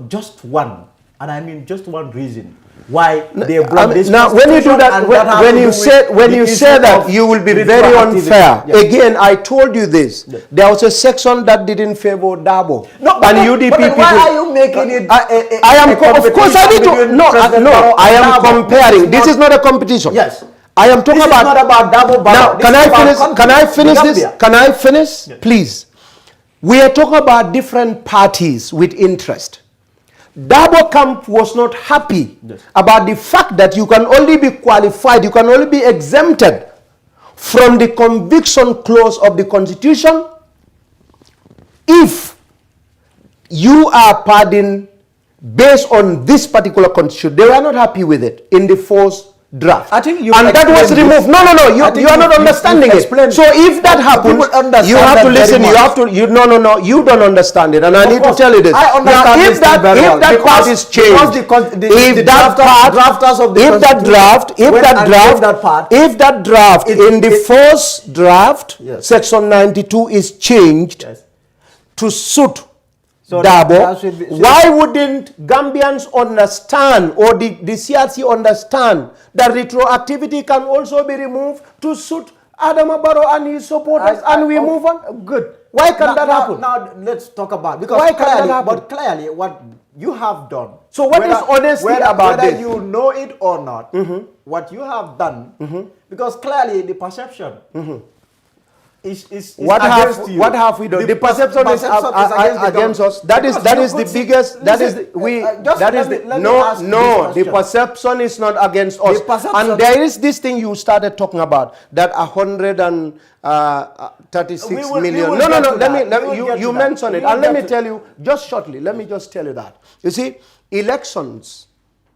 just one, and I mean just one reason why they brought this. Now, when you do that, when you say that, you will be very unfair. Yes. Again, I told you this. Yes. There was a section that didn't favor Dabo. No, and UDP people. Why are you making it? I am. Of course, I need to. No. I am comparing. This is not a competition. Yes. I am talking about. This is not about Dabo. Now, can I finish this? Can I finish, please? We are talking about different parties with interest. Dabo Camp was not happy about the fact that you can only be qualified, you can only be exempted from the conviction clause of the Constitution if you are pardoned based on this particular Constitution. They were not happy with it in the first draft. I think and that was removed. No. You are not understanding it. So if that happens, you have to listen. You have to. You don't understand it, and I need to tell you this. I understand now, if that part is changed, if that draft in the first draft, section 92 is changed to suit Dabo, why wouldn't Gambians understand, or the CRC understand, that retroactivity can also be removed to suit Adama Barrow and his supporters, and we move on? Good. Why can that happen? Now let's talk about, because clearly what you have done. So what is honesty about whether this? you know it or not, what you have done, because clearly the perception is what against have you. what have we done? The perception is against us. That is the biggest. That is the perception is not against us. And there is this thing you started talking about, that 136 million. No. You mentioned it, and let me tell you just shortly. Let me just tell you that. You see, elections.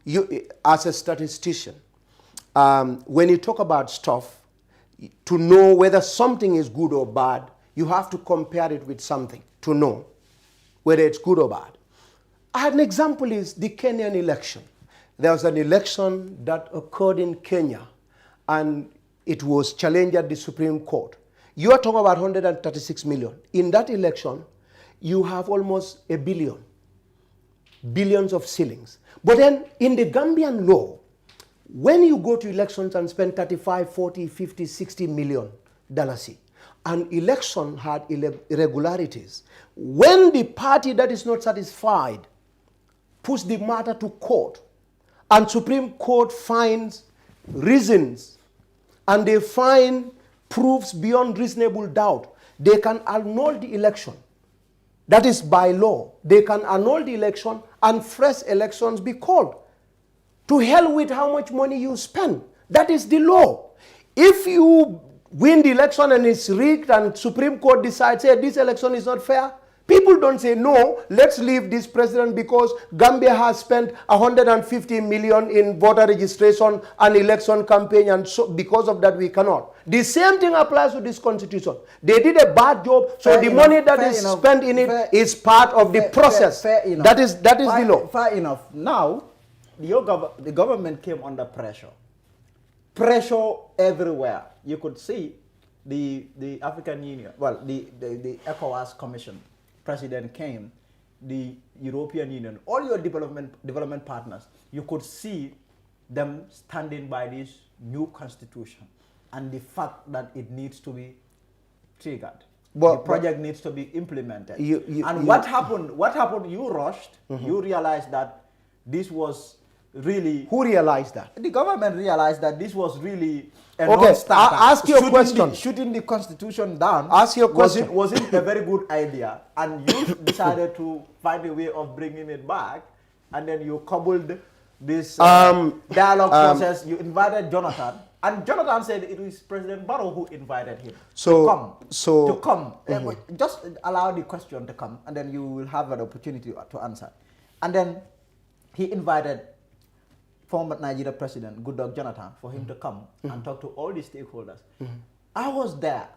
You as a statistician, when you talk about stuff, to know whether something is good or bad, you have to compare it with something to know whether it's good or bad. An example is the Kenyan election. There was an election that occurred in Kenya, and it was challenged at the Supreme Court. You are talking about 136 million. In that election, you have almost a billion. Billions of shillings. But then in the Gambian law, when you go to elections and spend 35, 40, 50, 60 million dollars, an election had irregularities, when the party that is not satisfied puts the matter to court, and Supreme Court finds reasons, and they find proofs beyond reasonable doubt, they can annul the election. That is by law. They can annul the election and fresh elections be called. To hell with how much money you spend. That is the law. If you win the election and it's rigged and Supreme Court decides, hey, this election is not fair, people don't say, no, let's leave this president because Gambia has spent 150 million in voter registration and election campaign, and so because of that we cannot. The same thing applies to this constitution. They did a bad job, so the money that is spent in it is part of the process. That is the law. Fair enough. Now, the government came under pressure. Pressure everywhere. You could see the African Union, well, the ECOWAS Commission, President came, the European Union, all your development partners, you could see them standing by this new constitution and the fact that it needs to be triggered. The project needs to be implemented. What happened? You rushed. You realized that this was really... Who realized that? The government realized that this was really a okay, non-starter. Ask your question. Shooting the constitution down ask your question. wasn't a very good idea. And you decided to find a way of bringing it back. And then you cobbled this dialogue process. You invited Jonathan. And Jonathan said it was President Barrow who invited him to come. Just allow the question to come. And then you will have an opportunity to answer. And then he invited former Nigeria President Goodluck Jonathan for him to come and talk to all the stakeholders. I was there.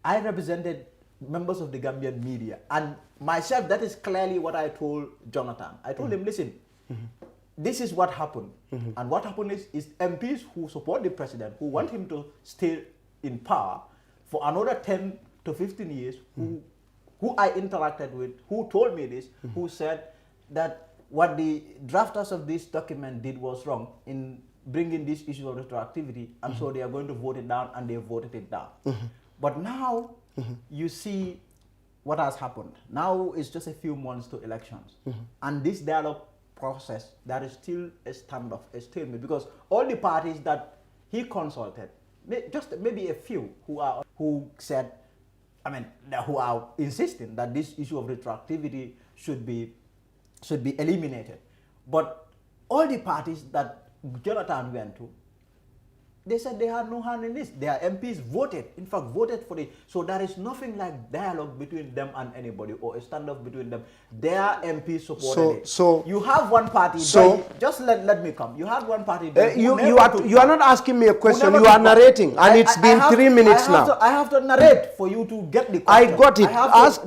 I represented members of the Gambian media, and myself, that is clearly what I told Jonathan. I told him, listen, this is what happened. And what happened is MPs who support the president, who want him to stay in power for another 10 to 15 years, who I interacted with, who told me this, who said that what the drafters of this document did was wrong in bringing this issue of retroactivity, and so they are going to vote it down, and they voted it down. But now you see what has happened. Now it's just a few months to elections, and this dialogue process, there is still a standoff, a stalemate, because all the parties that he consulted, just maybe a few who said, who are insisting that this issue of retroactivity should be eliminated. But all the parties that Jonathan went to, they said they had no hand in this. Their MPs voted, in fact, voted for it. So there is nothing like dialogue between them and anybody, or a standoff between them. Their MPs supported it. So you have one party. Just let me come. You have one party. You are not asking me a question. You are narrating, and it's been 3 minutes now. I have to narrate for you to get the question. I got it.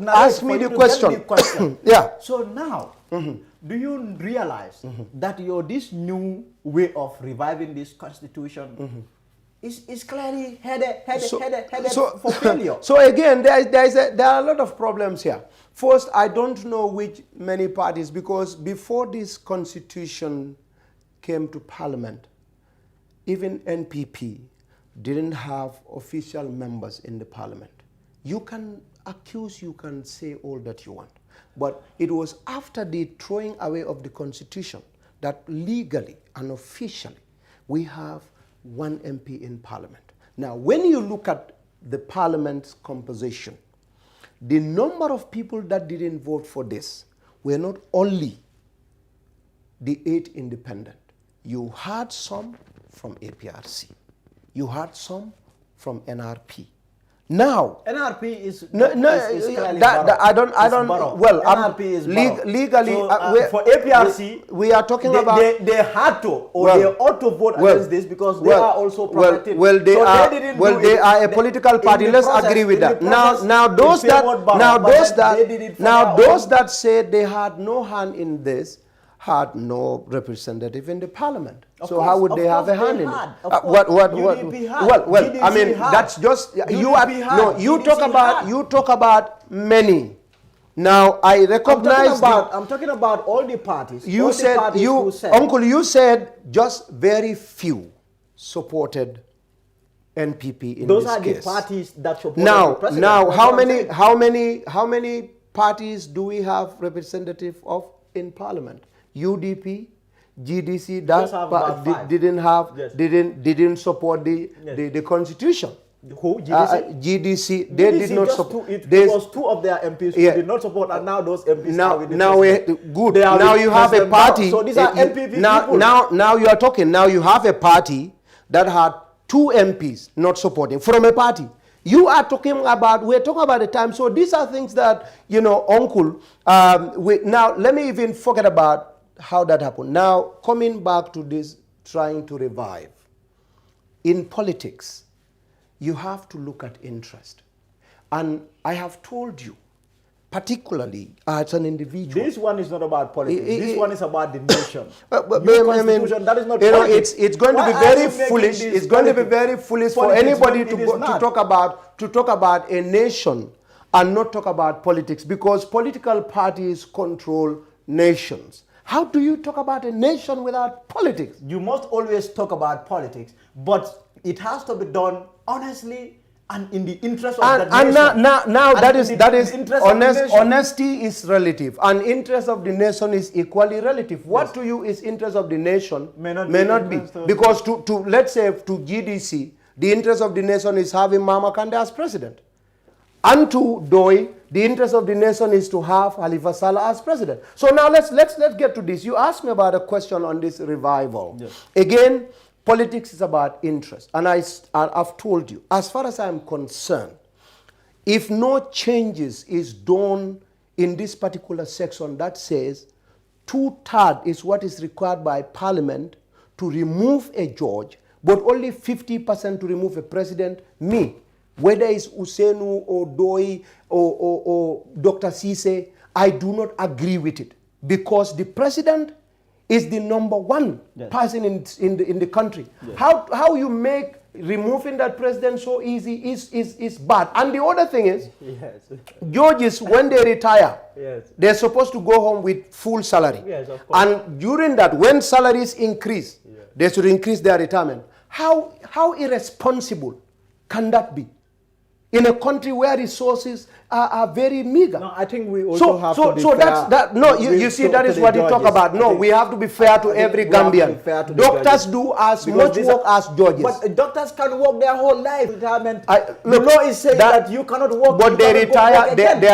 Ask me the question. Yeah. So now, do you realize that this new way of reviving this constitution is clearly headed for failure? So again, there are a lot of problems here. First, I don't know which many parties, because before this constitution came to parliament, even NPP didn't have official members in the parliament. You can accuse, you can say all that you want. But it was after the throwing away of the Constitution that legally and officially we have one MP in Parliament. Now, when you look at the Parliament's composition, the number of people that didn't vote for this were not only the 8 independent. You had some from APRC. You had some from NRP. Now, NRP is I don't. Well, NRP is legally so, for APRC. We are talking about they had to or they ought to vote against this because they are also protected. They are a political party. Let's agree with that. Now those that said they had no hand in this had no representative in the Parliament. So how would they have a hand in it? Well, I mean, that's just you talk about many. Now I recognize I'm talking about all the parties. You said Uncle, you said just very few supported NPP in those this are case. The parties that supported the president. Now how many parties do we have representative of in Parliament? UDP, GDC didn't support the Constitution. Who? GDC? GDC, they did not support. It was 2 of their MPs who did not support, and now those MPs are with the president. Good. Now you have a party. So these are MPP people. Now you are talking. Now you have a party that had 2 MPs not supporting from a party. You are talking about, we're talking about the time. So these are things that, Uncle, now let me even forget about how that happened. Now, coming back to this, trying to revive. In politics, you have to look at interest. And I have told you, particularly as an individual. This one is not about politics. This one is about the nation. Constitution, that is not politics. It's going to be very foolish. It's going to be very foolish for anybody to talk about a nation and not talk about politics, because political parties control nations. How do you talk about a nation without politics? You must always talk about politics, but it has to be done honestly and in the interest of the nation. Now that is honesty is relative, and interest of the nation is equally relative. What to you is interest of the nation may not be. Because to let's say to GDC, the interest of the nation is having Mama Kande as president. And to Doi, the interest of the nation is to have Halifa Saleh as president. So now let's get to this. You asked me about a question on this revival. Yes. Again, politics is about interest. And I've told you, as far as I'm concerned, if no changes is done in this particular section that says 2/3 is what is required by Parliament to remove a judge, but only 50% to remove a president, whether it's Usenu or Doi or Dr. Sise, I do not agree with it. Because the president is the number 1 person in the country. Yes. How you make removing that president so easy is bad. And the other thing is, judges, when they retire, they're supposed to go home with full salary. Yes, of course. And during that, when salaries increase, they should increase their retirement. How irresponsible can that be? In a country where resources are very meager. No, I think we also have to be fair. That is what you talk about. No, we have to be fair to every Gambian. Doctors do as much work as judges. But doctors can work their whole life. Retirement. The law is saying that you cannot work. But their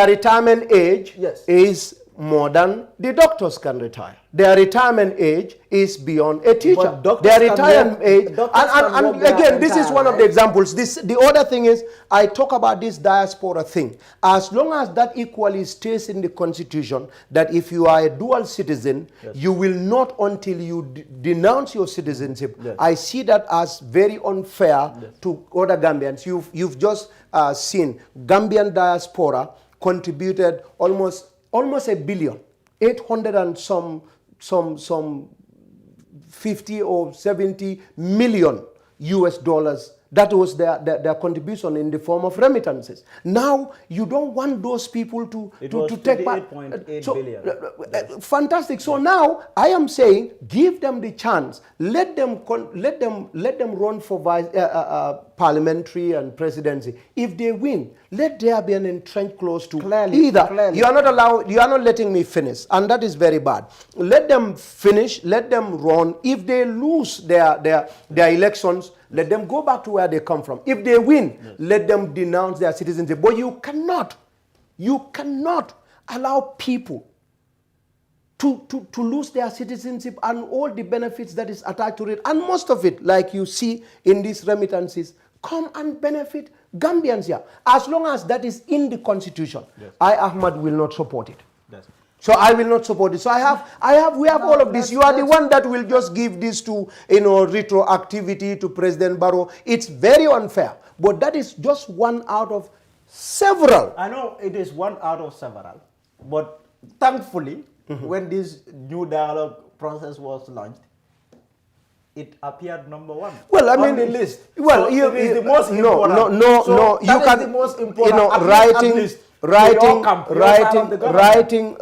retirement age is more than the doctors can retire. Their retirement age is beyond a teacher. Their retirement age, and again, this is one of the examples. The other thing is, I talk about this diaspora thing. As long as that equally stays in the Constitution, that if you are a dual citizen, you will not until you denounce your citizenship. I see that as very unfair to other Gambians. You've just seen Gambian diaspora contributed almost $1 billion, 800 and some 50 or 70 million US dollars That was their contribution in the form of remittances. Now, you don't want those people to take part. 28.8 billion. Fantastic. So now, I am saying, give them the chance. Let them run for parliamentary and presidency. If they win, let there be an entrenched clause to either. You are not letting me finish, and that is very bad. Let them finish, let them run. If they lose their elections, let them go back to where they come from. If they win, let them denounce their citizenship. But you cannot allow people to lose their citizenship and all the benefits that is attached to it. And most of it, like you see in these remittances, come and benefit Gambians here. As long as that is in the constitution, I, Ahmad, will not support it. So I will not support it. So we have all of this. You are the one that will just give this to, retroactivity to President Barrow. It's very unfair. But that is just one out of several. I know it is one out of several. But thankfully, when this new dialogue process was launched, it appeared number one. Well, I mean, on the list. Well, so it is the most important. No. You can, the most important.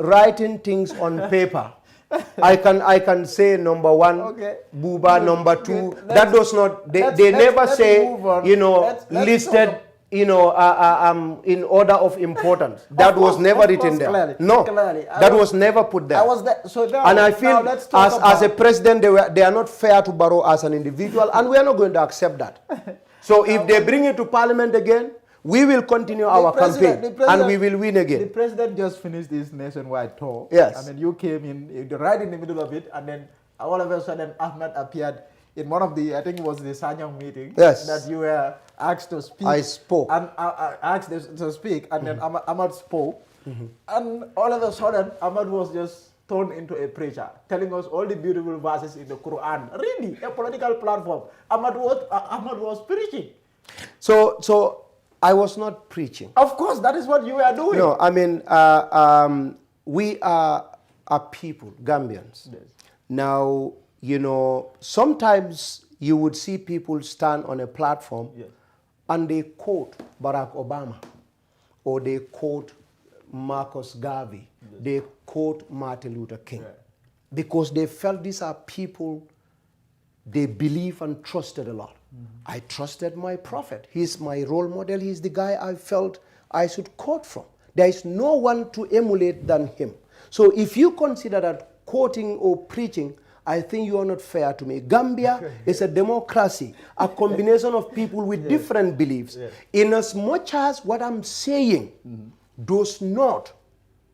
Writing things on paper. I can say number one, Buba, number two. That does not. They never say listed. In order of importance. That was never written there. Clearly, no, that was never put there. And I feel as a president, they are not fair to Barrow as an individual, and we are not going to accept that. So if they bring it to Parliament again, we will continue our campaign, and we will win again. The president just finished this nationwide tour. Yes. I mean, you came in right in the middle of it, and then all of a sudden, Ahmed appeared in one of the, I think it was the Sanyang meeting. Yes. That you were asked to speak. I spoke. And asked to speak, and then Ahmad spoke. And all of a sudden, Ahmad was just turned into a preacher, telling us all the beautiful verses in the Quran. Really, a political platform. Ahmad was preaching. So I was not preaching. Of course, that is what you were doing. No, I mean, we are people, Gambians. Yes. Now, sometimes you would see people stand on a platform and they quote Barack Obama, or they quote Marcus Garvey, they quote Martin Luther King, because they felt these are people they believe and trusted a lot. I trusted my prophet. He's my role model. He's the guy I felt I should quote from. There is no one to emulate than him. So if you consider that quoting or preaching, I think you are not fair to me. Gambia is a democracy, a combination of people with different beliefs. In as much as what I'm saying does not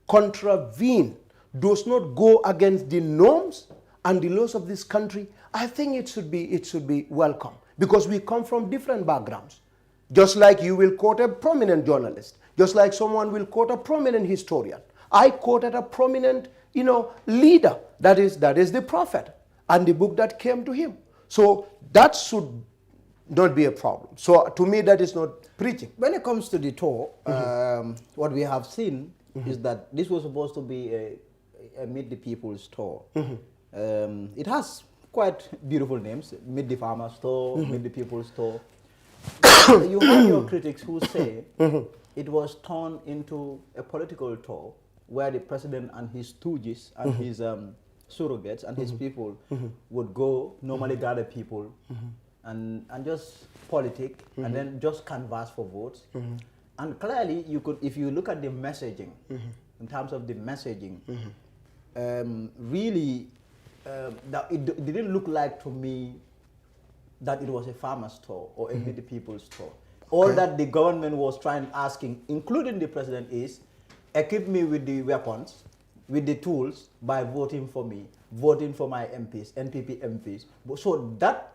contravene, does not go against the norms and the laws of this country, I think it should be welcome, because we come from different backgrounds. Just like you will quote a prominent journalist, just like someone will quote a prominent historian. I quoted a prominent leader, that is the prophet, and the book that came to him. So that should not be a problem. So to me, that is not preaching. When it comes to the tour, what we have seen is that this was supposed to be a Meet the People's tour. It has quite beautiful names: Meet the Farmers tour, Meet the People's tour. You have your critics who say it was turned into a political tour, where the president and his stooges and his surrogates and his people would go, normally gather people, and just politic, and then just canvass for votes. And clearly, you could, if you look at the messaging, in terms of the messaging, really, that it didn't look like to me that it was a farmer's tour or a Meet the People's tour. All that the government was asking, including the president, is equip me with the weapons, with the tools, by voting for me, voting for my MPs, NPP MPs. So that,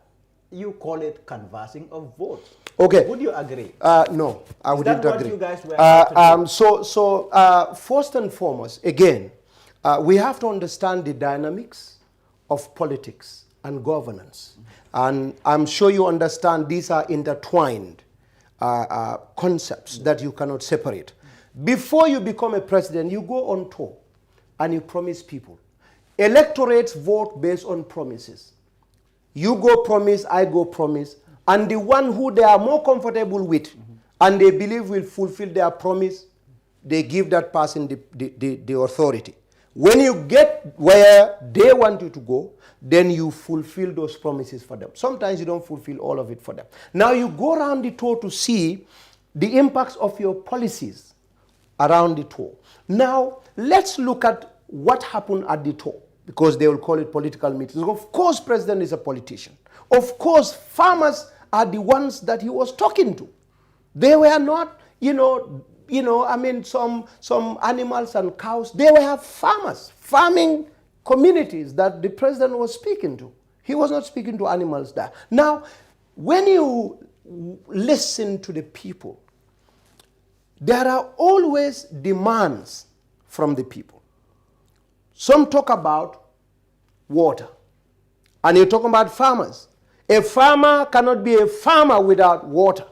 you call it canvassing of votes. Okay. Would you agree? No, I wouldn't agree. agree. Is that what you guys were So first and foremost, again, we have to understand the dynamics of politics and governance. And I'm sure you understand these are intertwined concepts that you cannot separate. Before you become a president, you go on tour and you promise people. Electorates vote based on promises. You go promise, I go promise, and the one who they are more comfortable with and they believe will fulfill their promise, they give that person the authority. When you get where they want you to go, then you fulfill those promises for them. Sometimes you don't fulfill all of it for them. Now you go around the tour to see the impacts of your policies around the tour. Now let's look at what happened at the tour, because they will call it political meetings. Of course, President is a politician. Of course, farmers are the ones that he was talking to. They were not, some animals and cows. They were farmers, farming communities that the president was speaking to. He was not speaking to animals there. Now, when you listen to the people, there are always demands from the people. Some talk about water, and you talk about farmers. A farmer cannot be a farmer without water,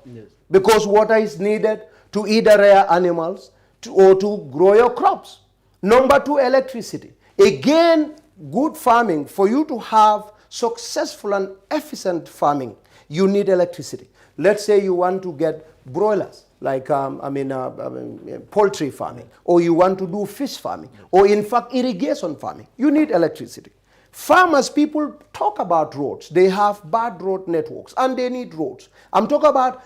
because water is needed to either rear animals or to grow your crops. Number two, electricity. Again, good farming, for you to have successful and efficient farming, you need electricity. Let's say you want to get broilers, like poultry farming, or you want to do fish farming, or in fact irrigation farming. You need electricity. Farmers, people talk about roads. They have bad road networks and they need roads. I'm talking about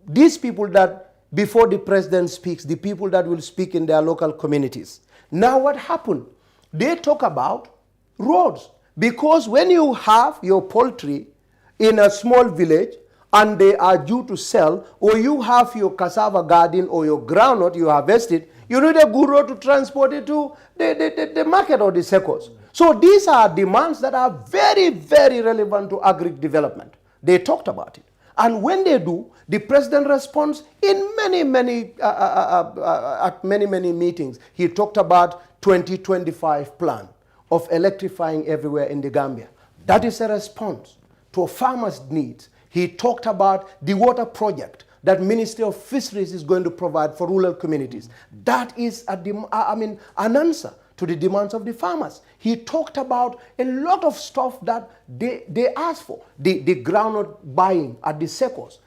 these people that before the president speaks, the people that will speak in their local communities. Now what happened? They talk about roads, because when you have your poultry in a small village and they are due to sell, or you have your cassava garden or your groundnut you harvested, you need a good road to transport it to the market or the circles. So these are demands that are very, very relevant to agri-development. They talked about it. And when they do, the president responds in many meetings. He talked about 2025 plan of electrifying everywhere in the Gambia. That is a response to farmers' needs. He talked about the water project that Ministry of Fisheries is going to provide for rural communities. That is an answer to the demands of the farmers. He talked about a lot of stuff that they asked for. The groundnut buying at the secos.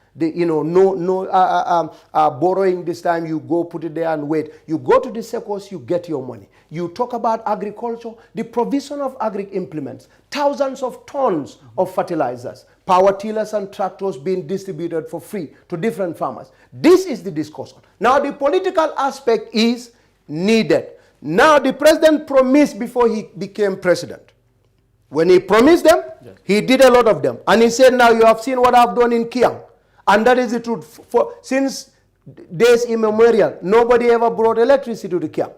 Borrowing this time, you go put it there and wait. You go to the secos, you get your money. You talk about agriculture, the provision of agri implements, thousands of tons of fertilizers, power tillers and tractors being distributed for free to different farmers. This is the discussion. Now the political aspect is needed. Now the president promised before he became president. When he promised them, he did a lot of them. And he said, now you have seen what I've done in Kiang. And that is the truth. Since days immemorial, nobody ever brought electricity to Kiang.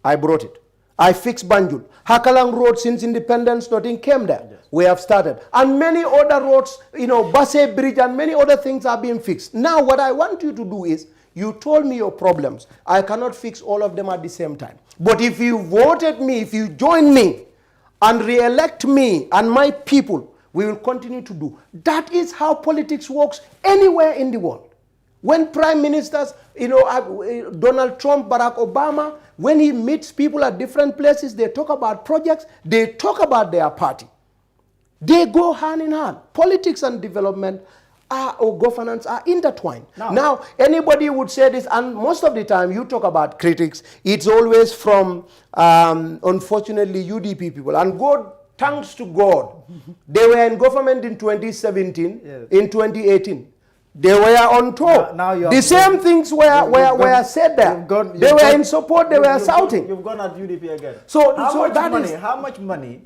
I brought it. I fixed Banjul. Hakalang Road, since independence, nothing came there. We have started. And many other roads, Basse Bridge and many other things are being fixed. Now what I want you to do is, you told me your problems. I cannot fix all of them at the same time. But if you voted me, if you join me and re-elect me and my people, we will continue to do. That is how politics works anywhere in the world. When prime ministers, Donald Trump, Barack Obama, when he meets people at different places, they talk about projects, they talk about their party. They go hand in hand. Politics and development or governance are intertwined. Now, anybody would say this, and most of the time you talk about critics, it's always from, unfortunately, UDP people. And God, thanks to God, they were in government in 2017, in 2018. They were on tour. The same things were said there. They were in support, they were shouting. You've gone at UDP again. How much money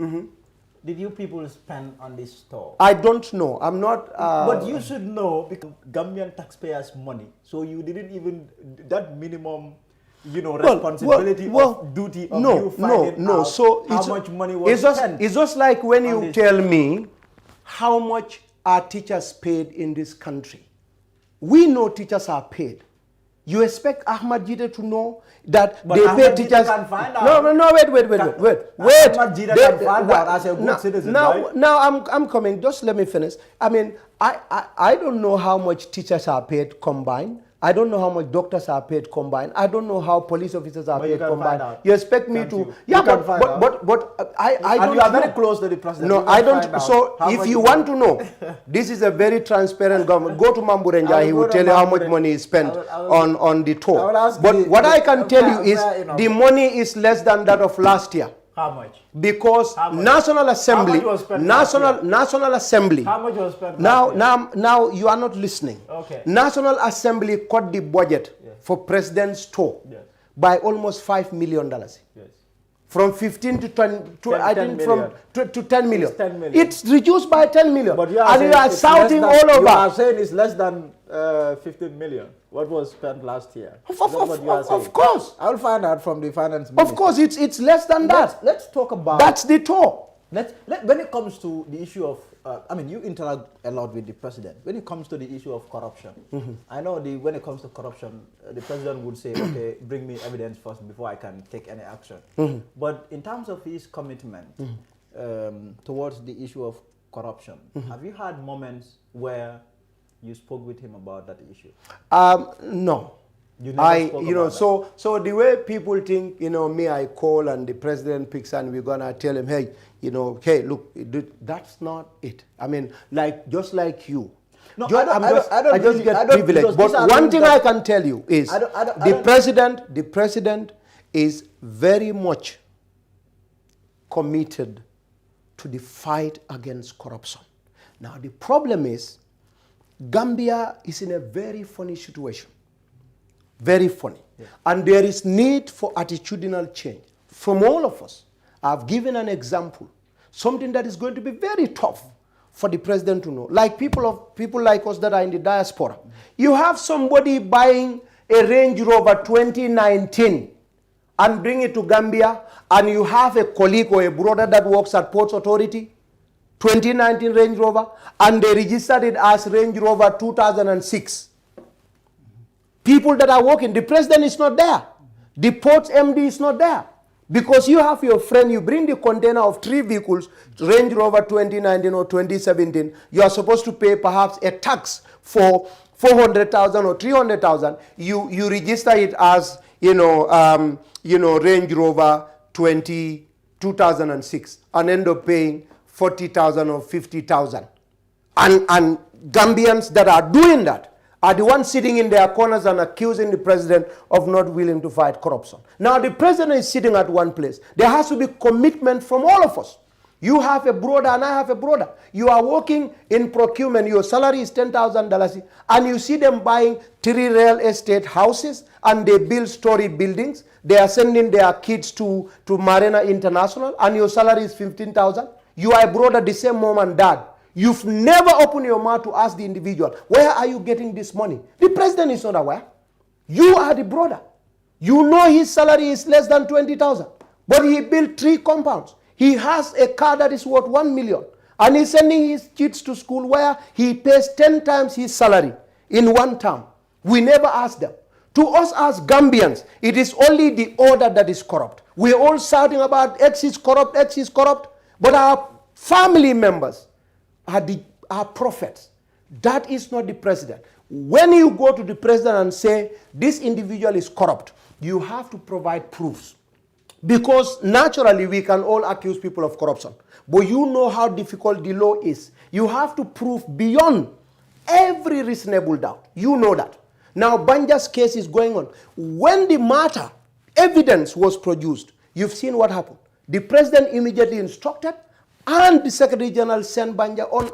did you people spend on this store? I don't know. I'm not... but you should know, because Gambian taxpayers' money. So you didn't even... That minimum, responsibility of duty of you finding out so how much money was spent. It's just like when you tell me how much are teachers paid in this country. We know teachers are paid. You expect Ahmad Jide to know that they pay teachers? Can find out. No, wait. Ahmad Jide can find out as a good citizen, right? Now I'm coming. Just let me finish. I mean, I don't know how much teachers are paid combined. I don't know how much doctors are paid combined. I don't know how police officers are But you paid can combined. find out. You expect me Can't to? you? Yeah, You can find out. but I And don't you are very know. close to the president. No, You can I find don't. out So how if much you want to know, this is a very transparent government. Go to Mamburenja, I he will will go tell to you how much Mamburenja. money is spent I will- on the I will tour. ask But the- what I can tell you is fair enough. the money is less than that of last year. How much? Because How much? National Assembly, How much was spent last National Assembly. How much was spent last year? Now you are not listening. Okay. National Assembly cut the budget Yes. for President's tour Yes. by almost $5 million. Yes. From 15 to 10, to, 10 I think 10 from million. to 10 million. It's 10 million. It's reduced by 10 million. But you are and saying you are it's shouting less than, all over. You are saying it's less than 15 million. What was spent last year? Is that what you are saying? Of course. I will find out from the finance minister. Of course, it's less than that. Let's talk about. That's the tour. When it comes to the issue of, you interact a lot with the president. When it comes to the issue of corruption, I know when it comes to corruption, the president would say, okay, bring me evidence first before I can take any action. But in terms of his commitment towards the issue of corruption, have you had moments where you spoke with him about that issue? No. You never spoke about that. So the way people think, me, I call and the president picks and we're gonna tell him, hey, hey, look, that's not it. I mean, just like you. No, I just get privileged. But one thing I can tell you is the president is very much committed to the fight against corruption. Now the problem is Gambia is in a very funny situation. Very funny. Yeah. And there is need for attitudinal change from all of us. I've given an example, something that is going to be very tough for the president to know. Like people like us that are in the diaspora. You have somebody buying a Range Rover 2019 and bring it to Gambia, and you have a colleague or a brother that works at Ports Authority, 2019 Range Rover, and they registered it as Range Rover 2006. People that are working, the president is not there. The Ports MD is not there. Because you have your friend, you bring the container of 3 vehicles, Range Rover 2019 or 2017, you are supposed to pay perhaps a tax for 400,000 or 300,000. You register it as, Range Rover 2006 and end up paying 40,000 or 50,000. And Gambians that are doing that are the ones sitting in their corners and accusing the president of not willing to fight corruption. Now the president is sitting at one place. There has to be commitment from all of us. You have a brother and I have a brother. You are working in procurement. Your salary is $10,000 and you see them buying 3 real estate houses and they build story buildings. They are sending their kids to Marina International and your salary is 15,000. You are a brother, the same mom and dad. You've never opened your mouth to ask the individual, where are you getting this money? The president is not aware. You are the brother. You know his salary is less than 20,000, but he built 3 compounds. He has a car that is worth 1 million, and he's sending his kids to school where he pays 10 times his salary in one term. We never ask them. To us as Gambians, it is only the order that is corrupt. We're all shouting about X is corrupt, but our family members are prophets. That is not the president. When you go to the president and say, this individual is corrupt, you have to provide proofs. Because naturally, we can all accuse people of corruption. But you know how difficult the law is. You have to prove beyond every reasonable doubt. You know that. Now, Banja's case is going on. When the matter, evidence was produced, you've seen what happened. The president immediately instructed and the Secretary General sent Banja on,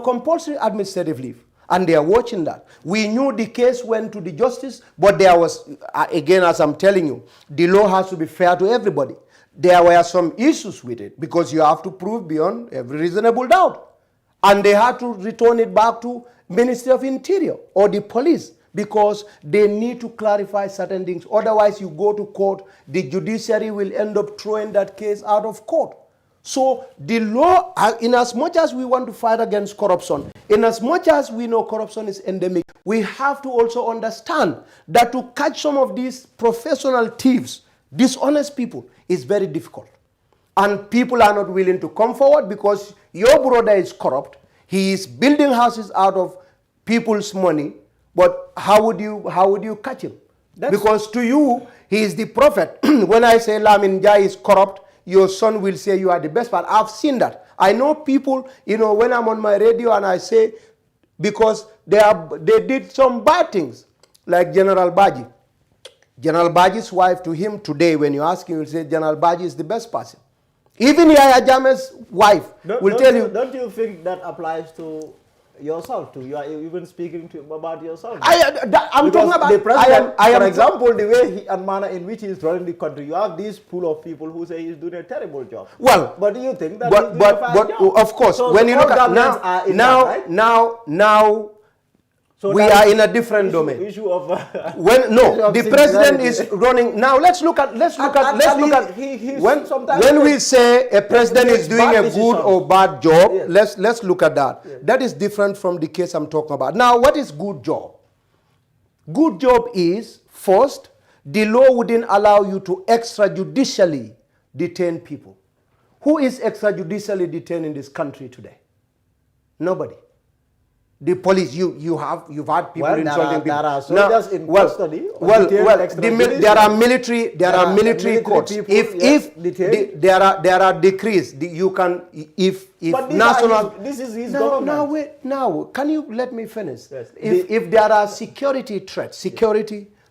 compulsory administrative leave. And they are watching that. We knew the case went to the justice, but there was, again, as I'm telling you, the law has to be fair to everybody. There were some issues with it because you have to prove beyond every reasonable doubt. And they had to return it back to Ministry of Interior or the police because they need to clarify certain things. Otherwise, you go to court, the judiciary will end up throwing that case out of court. So the law, in as much as we want to fight against corruption, in as much as we know corruption is endemic, we have to also understand that to catch some of these professional thieves, dishonest people, is very difficult. And people are not willing to come forward because your brother is corrupt. He is building houses out of people's money But how would you catch him? Because to you, he is the prophet. When I say Lamin Jai is corrupt, your son will say you are the best part. I've seen that. I know people, when I'm on my radio and I say, because they did some bad things, like General Baji. General Baji's wife, to him today, when you ask him, he will say General Baji is the best person. Even Yahya Jammeh's wife will tell you. Don't you think that applies to yourself too? You are even speaking about yourself. I'm talking about the president. For example, the way and manner in which he is running the country, you have this pool of people who say he's doing a terrible job. Well, but do you think that he's doing a fine job? Of course, so when you look at now, so we are in a different domain. Issue of the president is running. Now let's look at when we say a president is doing a good or bad job. Yes. Let's look at that. Yes. That is different from the case I'm talking about. Now, what is good job? Good job is, first, the law wouldn't allow you to extrajudicially detain people. Who is extrajudicially detained in this country today? Nobody. The police, you've had people insulting people. There are soldiers in custody. There are military courts. There are decrees. You can but national. This is his government. Now, can you let me finish? Yes. If there are security threats,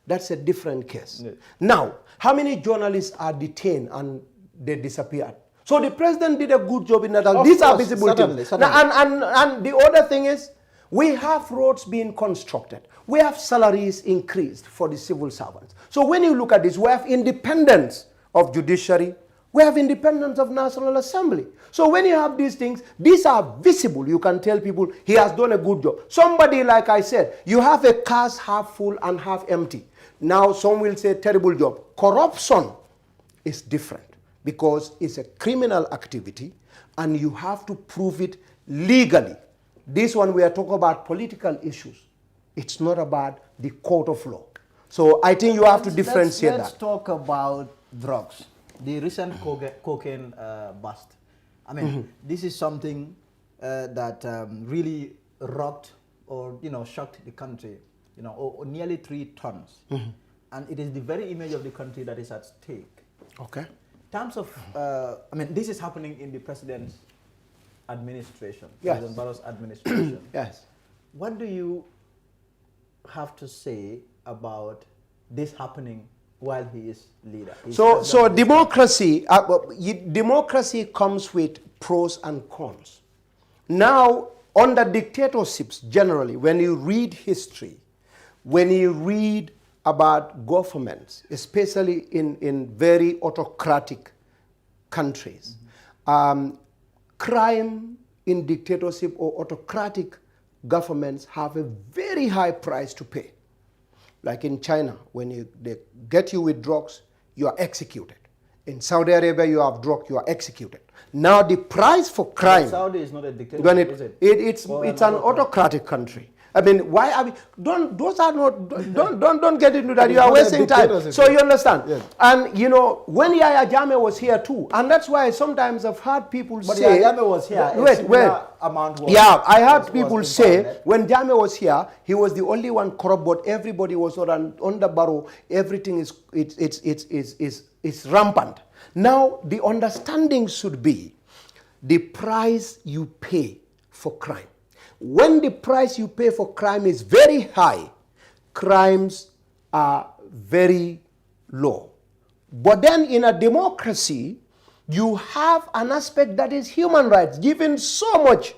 that's a different case. Yes. Now, how many journalists are detained and they disappeared? So the president did a good job in that. These are visible things. And the other thing is, we have roads being constructed. We have salaries increased for the civil servants. So when you look at this, we have independence of judiciary. We have independence of National Assembly. So when you have these things, these are visible. You can tell people he has done a good job. Somebody, like I said, you have a glass half full and half empty. Now some will say terrible job. Corruption is different because it's a criminal activity and you have to prove it legally. This one, we are talking about political issues. It's not about the court of law. So I think you have to differentiate that. Let's talk about drugs. The recent cocaine bust. I mean, this is something that really rocked or shocked the country. Or nearly 3 tons, and it is the very image of the country that is at stake. Okay. In terms of, this is happening in the president's administration, yes. President Barrow's administration. Yes. What do you have to say about this happening while he is leader? So democracy, democracy comes with pros and cons. Now, under dictatorships, generally, when you read history, when you read about governments, especially in very autocratic countries, crime in dictatorship or autocratic governments have a very high price to pay. Like in China, when they get you with drugs, you are executed. In Saudi Arabia, you have drugs, you are executed. Now the price for crime... But Saudi is not a dictatorship, is it? It's an autocratic country. I mean, why are we... Don't get into that. You are wasting time. So you understand? Yes. And, when Yahya Jammeh was here too, and that's why sometimes I've heard people say... But Yahya Jammeh was here. I heard people say, when Jammeh was here, he was the only one corrupt, but everybody was under Barrow. Everything is rampant. Now, the understanding should be the price you pay for crime. When the price you pay for crime is very high, crimes are very low. But then in a democracy, you have an aspect that is human rights, given so much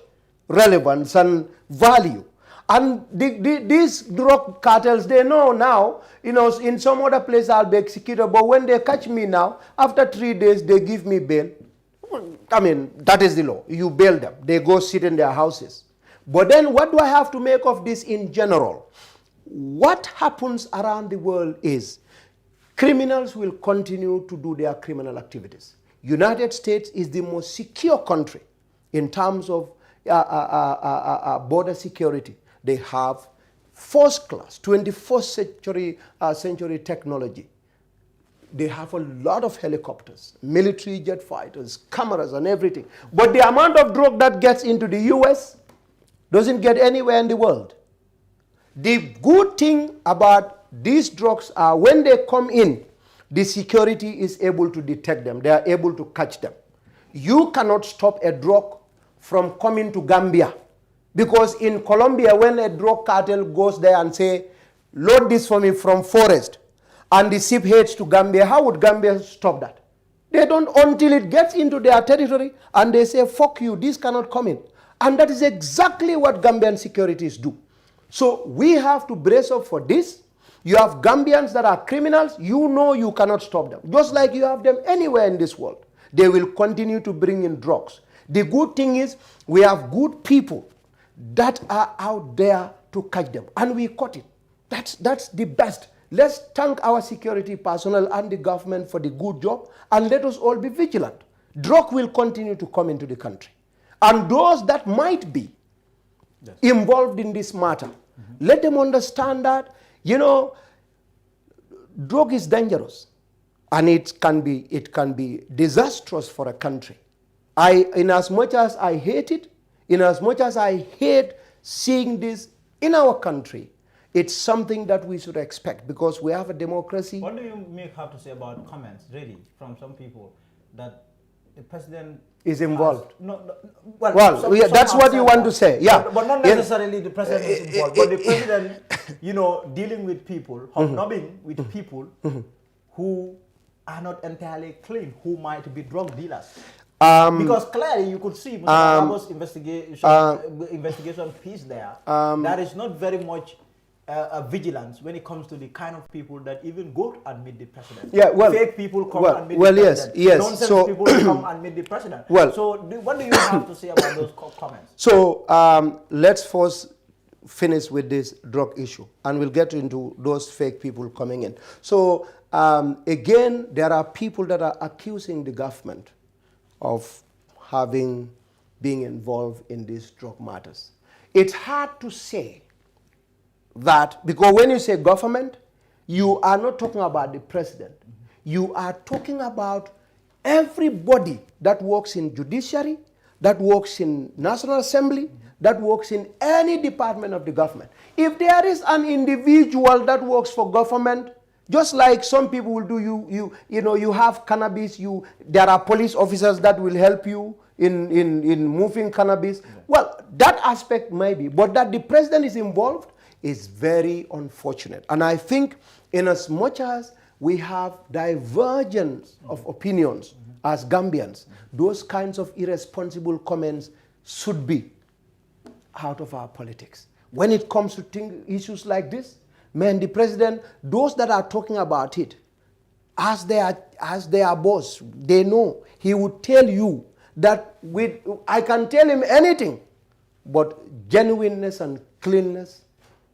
relevance and value. And these drug cartels, they know now, in some other place I'll be executed, but when they catch me now, after 3 days, they give me bail. I mean, that is the law. You bail them. They go sit in their houses. But then what do I have to make of this in general? What happens around the world is criminals will continue to do their criminal activities. United States is the most secure country in terms of border security. They have first class, 21st century technology. They have a lot of helicopters, military jet fighters, cameras and everything. But the amount of drug that gets into the US doesn't get anywhere in the world. The good thing about these drugs are when they come in, the security is able to detect them. They are able to catch them. You cannot stop a drug from coming to Gambia. Because in Colombia, when a drug cartel goes there and say, load this for me from forest, and the ship heads to Gambia, how would Gambia stop that? They don't until it gets into their territory and they say, fuck you, this cannot come in. And that is exactly what Gambian securities do. So we have to brace up for this. You have Gambians that are criminals, you know you cannot stop them. Just like you have them anywhere in this world. They will continue to bring in drugs. The good thing is we have good people that are out there to catch them. And we caught it. That's the best. Let's thank our security personnel and the government for the good job, and let us all be vigilant. Drug will continue to come into the country. And those that might be involved in this matter, let them understand that, you know, drug is dangerous. And it can be disastrous for a country. In as much as I hate it, in as much as I hate seeing this in our country, it's something that we should expect because we have a democracy. What do you have to say about comments, really, from some people that the president is involved? That's what you want to say, yeah. But not necessarily the president is involved, but the president, you know, dealing with people, hobnobbing with people who are not entirely clean, who might be drug dealers. Because clearly you could see Mr. investigation piece there, there is not very much vigilance when it comes to the kind of people that even go and meet the president. Yeah, well, fake people come and meet the president. Yes. Nonsense people come and meet the president. Well, so what do you have to say about those comments? So let's first finish with this drug issue, and we'll get into those fake people coming in. So again, there are people that are accusing the government of being involved in these drug matters. It's hard to say that, because when you say government, you are not talking about the president. You are talking about everybody that works in judiciary, that works in National Assembly, that works in any department of the government. If there is an individual that works for government, just like some people will do, you have cannabis, there are police officers that will help you in moving cannabis. Well, that aspect may be, but that the president is involved is very unfortunate. And I think in as much as we have divergence of opinions as Gambians, those kinds of irresponsible comments should be out of our politics. When it comes to issues like this, man, the president, those that are talking about it, as their boss, they know. He would tell you that I can tell him anything, but genuineness and cleanness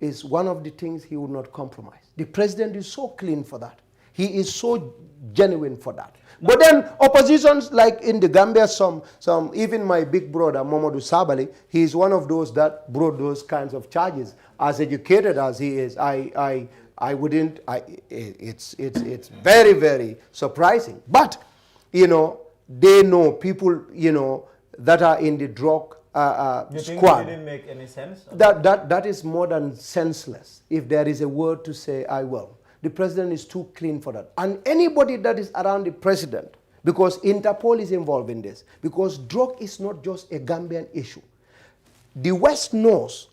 is one of the things he would not compromise. The president is so clean for that. He is so genuine for that. But then oppositions, like in the Gambia, some even my big brother, Mamadou Sabali, he is one of those that brought those kinds of charges. As educated as he is, it's very, very surprising. But, they know people, that are in the drug you think squad. it didn't make any sense? That is more than senseless. If there is a word to say, I will. The president is too clean for that. And anybody that is around the president, because Interpol is involved in this, because drug is not just a Gambian issue. The West knows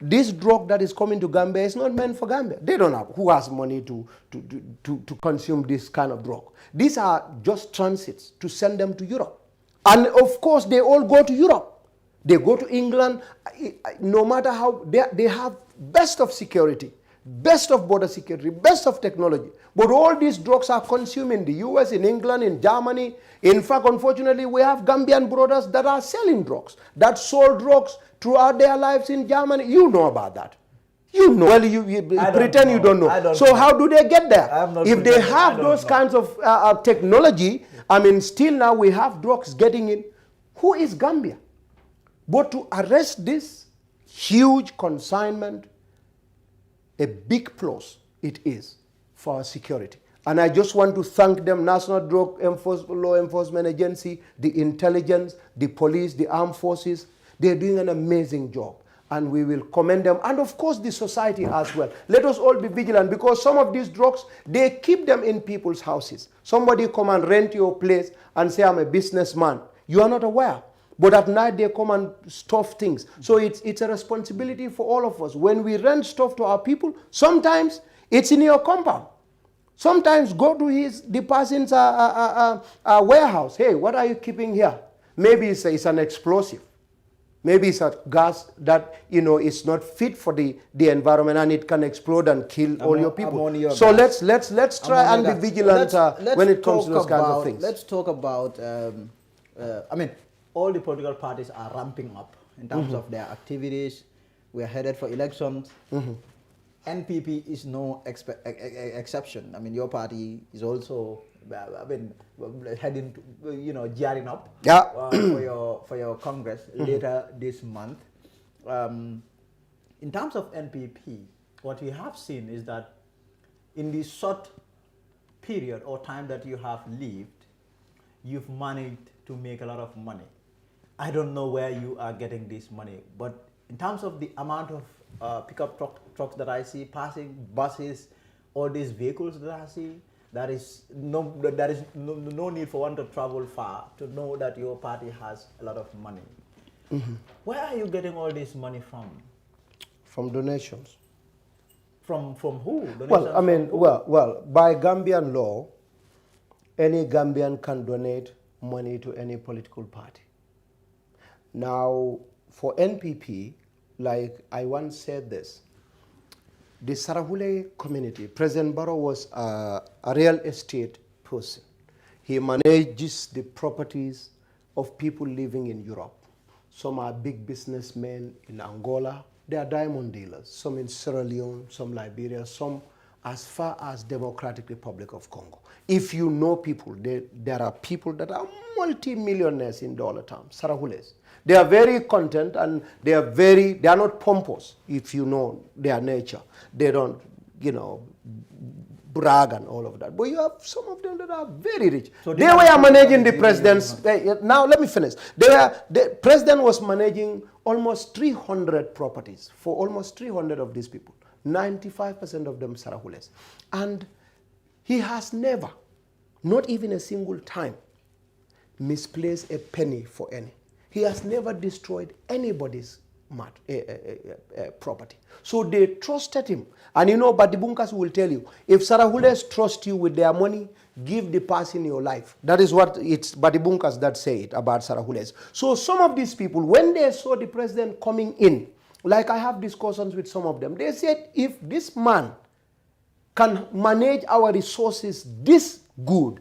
this drug that is coming to Gambia is not meant for Gambia. They don't have who has money to consume this kind of drug. These are just transits to send them to Europe. And of course, they all go to Europe. They go to England, no matter how, they have best of security, best of border security, best of technology. But all these drugs are consumed in the US, in England, in Germany. In fact, unfortunately, we have Gambian brothers that are selling drugs, that sold drugs throughout their lives in Germany. You know about that. You know. Well, you pretend you don't know. So how do they get there? If they have those kinds of technology, I mean, still now we have drugs getting in. Who is Gambia? But to arrest this huge consignment, a big plus it is for our security. And I just want to thank them, National Drug Law Enforcement Agency, the intelligence, the police, the armed forces. They're doing an amazing job. and we will commend them, and of course the society as well. Let us all be vigilant, because some of these drugs, they keep them in people's houses. Somebody come and rent your place and say, I'm a businessman. You are not aware. But at night they come and stuff things. So it's a responsibility for all of us. When we rent stuff to our people, sometimes it's in your compound. Sometimes go to the person's warehouse. Hey, what are you keeping here? Maybe it's an explosive. Maybe it's a gas that, is not fit for the environment, and it can explode and kill all your people. So let's try and be vigilant when it comes to those kinds of things. Let's talk about, all the political parties are ramping up in terms of their activities. We are headed for elections. NPP is no exception. I mean, your party is also, heading to, gearing up for your Congress later this month. In terms of NPP, what we have seen is that in the short period or time that you have lived, you've managed to make a lot of money. I don't know where you are getting this money, but in terms of the amount of pickup trucks that I see passing, buses, all these vehicles that I see, there is no need for one to travel far to know that your party has a lot of money. Where are you getting all this money from? From donations. From who? Donations well, by Gambian law, any Gambian can donate money to any political party. Now, for NPP, like I once said this, the Sarahule community, President Barrow was a real estate person. He manages the properties of people living in Europe. Some are big businessmen in Angola. They are diamond dealers. Some in Sierra Leone, some Liberia, some as far as Democratic Republic of Congo. If you know people, there are people that are multi-millionaires in dollar terms, Sarahules. They are very content, and they are not pompous, if you know their nature. They don't, brag and all of that. But you have some of them that are very rich. So they were managing the president's, now let me finish. The president was managing almost 300 properties for almost 300 of these people. 95% of them Sarahules. And he has never, not even a single time, misplaced a penny for any. He has never destroyed anybody's property. So they trusted him. And Badibunkas will tell you, if Sarahules trust you with their money, give the person your life. That is what it's Badibunkas that say it about Sarahules. So some of these people, when they saw the president coming in, like I have discussions with some of them, they said, if this man can manage our resources this good,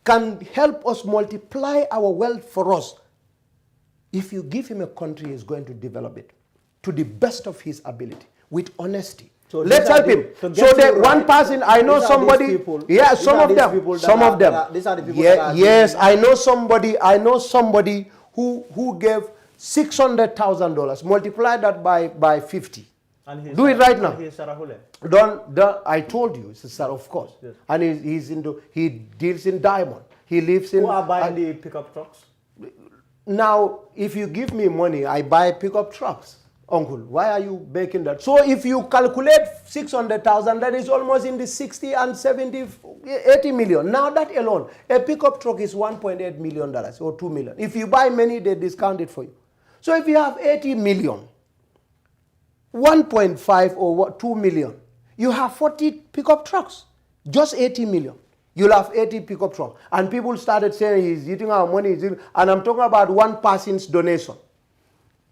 can help us multiply our wealth for us, if you give him a country, he's going to develop it to the best of his ability, with honesty. So let's help him. So that one person, I know somebody, some of them. These are the people yes, I know somebody who gave $600,000, multiply that by 50. Do it right now. Don't, I told you, it's a of course. Yes. And he deals in diamond. He lives in. Who are buying the pickup trucks? Now, if you give me money, I buy pickup trucks. Uncle, why are you making that? So if you calculate 600,000, that is almost in the 60 and 70, 80 million. Now that alone, a pickup truck is $1.8 million or $2 million. If you buy many, they discount it for you. So if you have 80 million, 1.5 or 2 million, you have 40 pickup trucks, just 80 million. You'll have 80 pickup trucks. And people started saying he's eating our money. And I'm talking about one person's donation.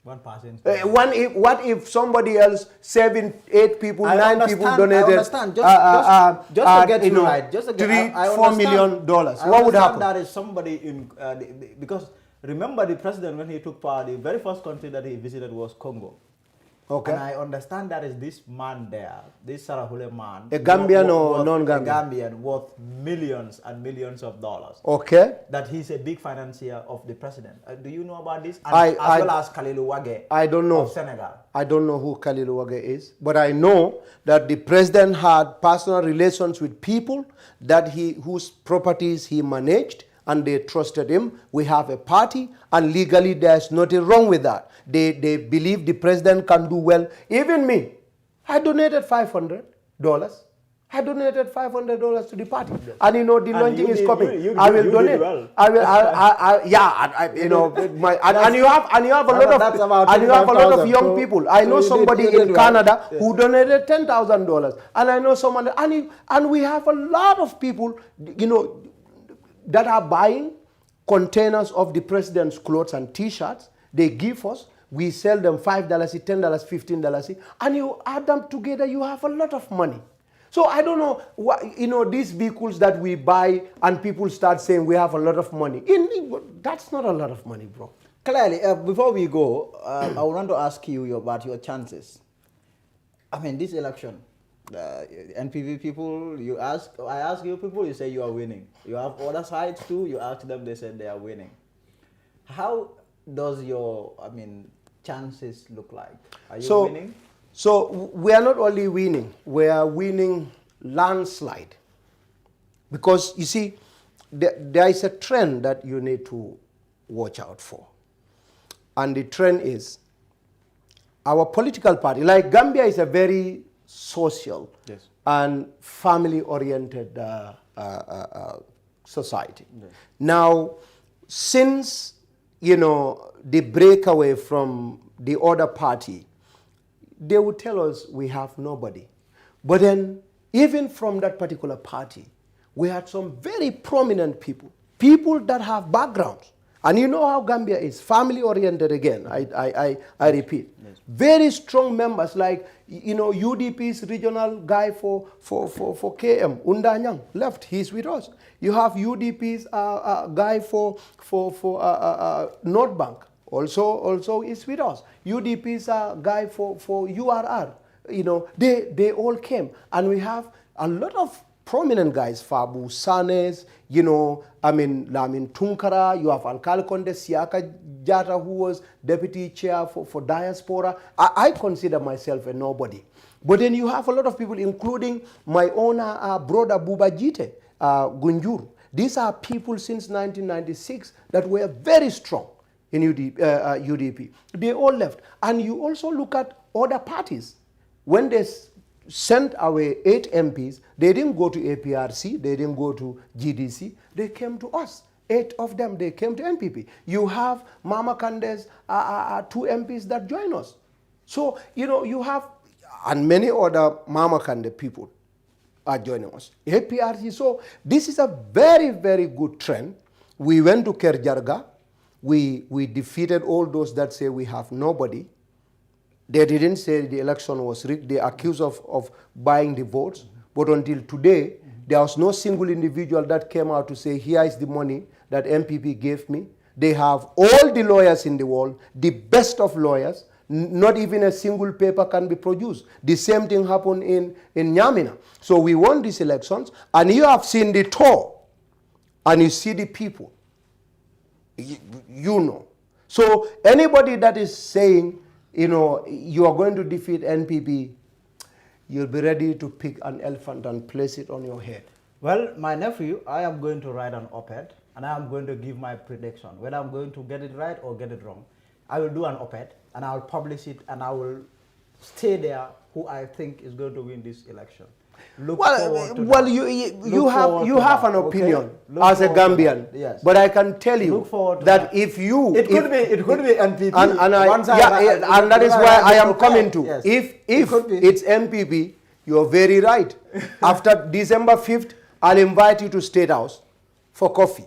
One person. What if somebody else, 7, 8 people, 9 people donated? I understand. Just to get you right. Just to get, $4 million. What would happen? That is somebody in because remember the president when he took power, the very first country that he visited was Congo. Okay. And I understand that is this man there, this Sarahule man. A Gambian or non-Gambian? A Gambian worth millions and millions of dollars. Okay. That he's a big financier of the president. Do you know about this? As well as Kalilu Wage. I don't know. Of Senegal. I don't know who Kalilu Wage is, but I know that the president had personal relations with people that whose properties he managed, and they trusted him. We have a party, and legally there's nothing wrong with that. They believe the president can do well. Even me, I donated $500. I donated $500 to the party, and the launching is coming. I will donate. Well. I will. And you have a lot of young people. I know somebody in Canada who donated $10,000, and I know someone, and we have a lot of people, that are buying containers of the president's clothes and T-shirts. They give us. We sell them $5, $10, $15, and you add them together. You have a lot of money. So I don't know what, these vehicles that we buy and people start saying we have a lot of money. That's not a lot of money, bro. Clearly, before we go, I want to ask you about your chances. I mean, this election, NPV people, I ask you people, you say you are winning. You have other sides too, you ask them, they said they are winning. How does your, chances look like? Are you winning? So we are not only winning, we are winning landslide. Because you see, there is a trend that you need to watch out for. And the trend is our political party, like Gambia is a very social and family-oriented society. Yes. Now, since, the breakaway from the other party, they would tell us we have nobody. But then, even from that particular party, we had some very prominent people that have backgrounds. And you know how Gambia is, family-oriented again, I repeat. Yes. Very strong members like, UDP's regional guy for KM, Undanyang, left, he's with us. You have UDP's guy for North Bank, also is with us. UDP's guy for URR, they all came. And we have a lot of prominent guys, Fabu Sanes, Lamin Tunkara, you have Alkal Konde Siaka Jata, who was deputy chair for Diaspora. I consider myself a nobody. But then you have a lot of people, including my own brother Buba Jite, Gunjur. These are people since 1996 that were very strong in UDP. They all left. And you also look at other parties. When they sent away 8 MPs, they didn't go to APRC, they didn't go to GDC, they came to us. 8 of them, they came to MPP. You have Mama Kande's 2 MPs that join us. So, you have, and many other Mama Kande people are joining us. APRC, so this is a very, very good trend. We went to Kerjarga, we defeated all those that say we have nobody. They didn't say the election was rigged. They accused of buying the votes. But until today, there was no single individual that came out to say, here is the money that MPP gave me. They have all the lawyers in the world, the best of lawyers. Not even a single paper can be produced. The same thing happened in Nyamina. So we won these elections, and you have seen the tour, and you see the people. You know. So anybody that is saying, you are going to defeat NPP, you'll be ready to pick an elephant and place it on your head. Well, my nephew, I am going to write an op-ed, and I am going to give my prediction, whether I'm going to get it right or get it wrong. I will do an op-ed, and I will publish it, and I will stay there who I think is going to win this election. You have an opinion as a Gambian, yes. But I can tell you that if you... It could be NPP. And that is why I am coming to. Yes. If it's NPP, you're very right. After December 5th, I'll invite you to State House for coffee.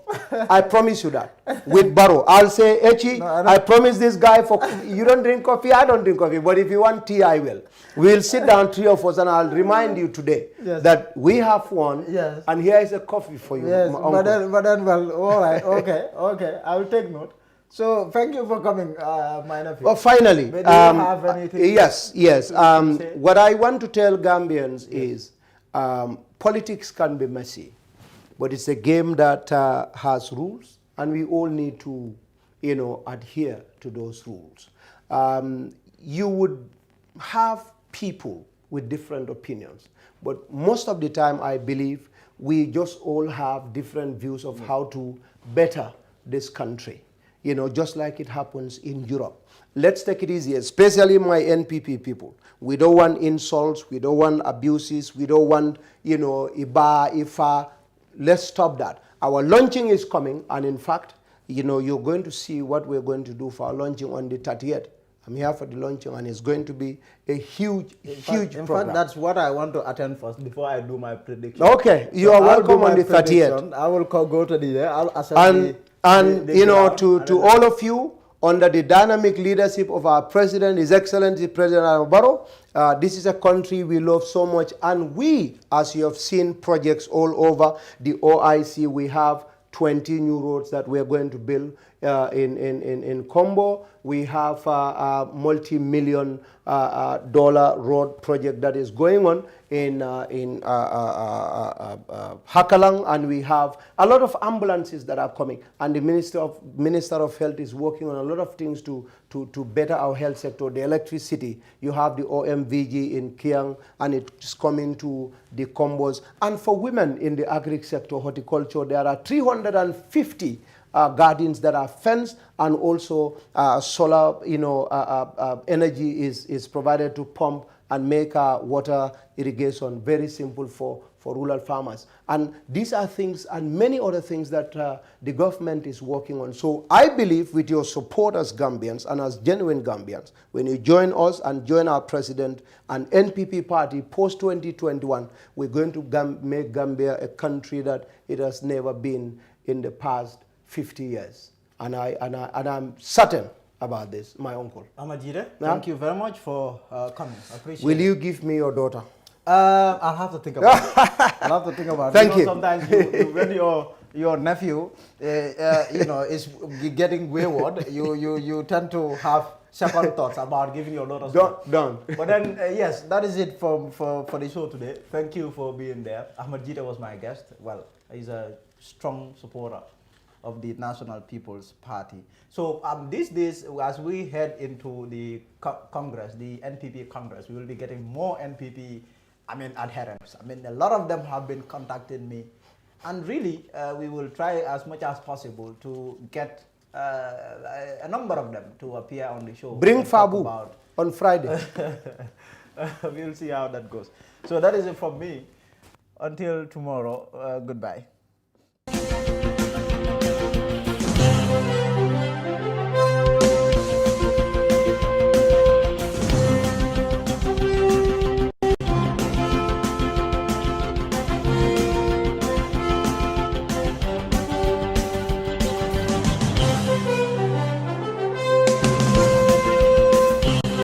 I promise you that. With Barrow. I'll say, Echi, I promise this guy for coffee. You don't drink coffee, I don't drink coffee. But if you want tea, I will. We'll sit down, 3 of us, and I'll remind you today that we have won, and here is a coffee for you. Yes, but then, well, all right, okay, I will take note. So, thank you for coming, my nephew. Well, finally, do you have anything? Yes. What I want to tell Gambians is politics can be messy, but it's a game that has rules, and we all need to, adhere to those rules. You would have people with different opinions, but most of the time I believe we just all have different views of how to better this country, just like it happens in Europe. Let's take it easy, especially my NPP people. We don't want insults, we don't want abuses, we don't want, Iba, Ifa. Let's stop that. Our launching is coming, and in fact, you're going to see what we're going to do for our launching on the 30th. I'm here for the launching, and it's going to be a huge program. In fact, that's what I want to attend first before I do my prediction. Okay, you are welcome on the 30th. I will go to the I'll and to all of you, under the dynamic leadership of our president, His Excellency President Barrow, this is a country we love so much, and we, as you have seen projects all over the OIC, we have 20 new roads that we are going to build in Combo. We have a multi-million dollar road project that is going on in Hakalang, and we have a lot of ambulances that are coming. And the Minister of Health is working on a lot of things to better our health sector. The electricity, you have the OMVG in Kiang, and it's coming to the Combos. And for women in the agri sector, horticulture, there are 350 gardens that are fenced, and also solar, energy is provided to pump and make water irrigation very simple for rural farmers. And these are things and many other things that the government is working on. So I believe with your support as Gambians and as genuine Gambians, when you join us and join our president and NPP party post-2021, we're going to make Gambia a country that it has never been in the past 50 years. And I'm certain about this, my uncle. Amajide, thank you very much for coming. I appreciate it. Will you give me your daughter? I'll have to think about it. I'll have to think about it. Thank you. Sometimes when your nephew, is getting wayward, you tend to have second thoughts about giving your daughter. Don't. But then, yes, that is it for the show today. Thank you for being there. Ahmadjida was my guest. Well, he's a strong supporter of the National People's Party. So these days, as we head into the Congress, the NPP Congress, we will be getting more NPP adherents. A lot of them have been contacting me. And really, we will try as much as possible to get a number of them to appear on the show. Bring Fabu on Friday. We'll see how that goes. So that is it from me. Until tomorrow, goodbye.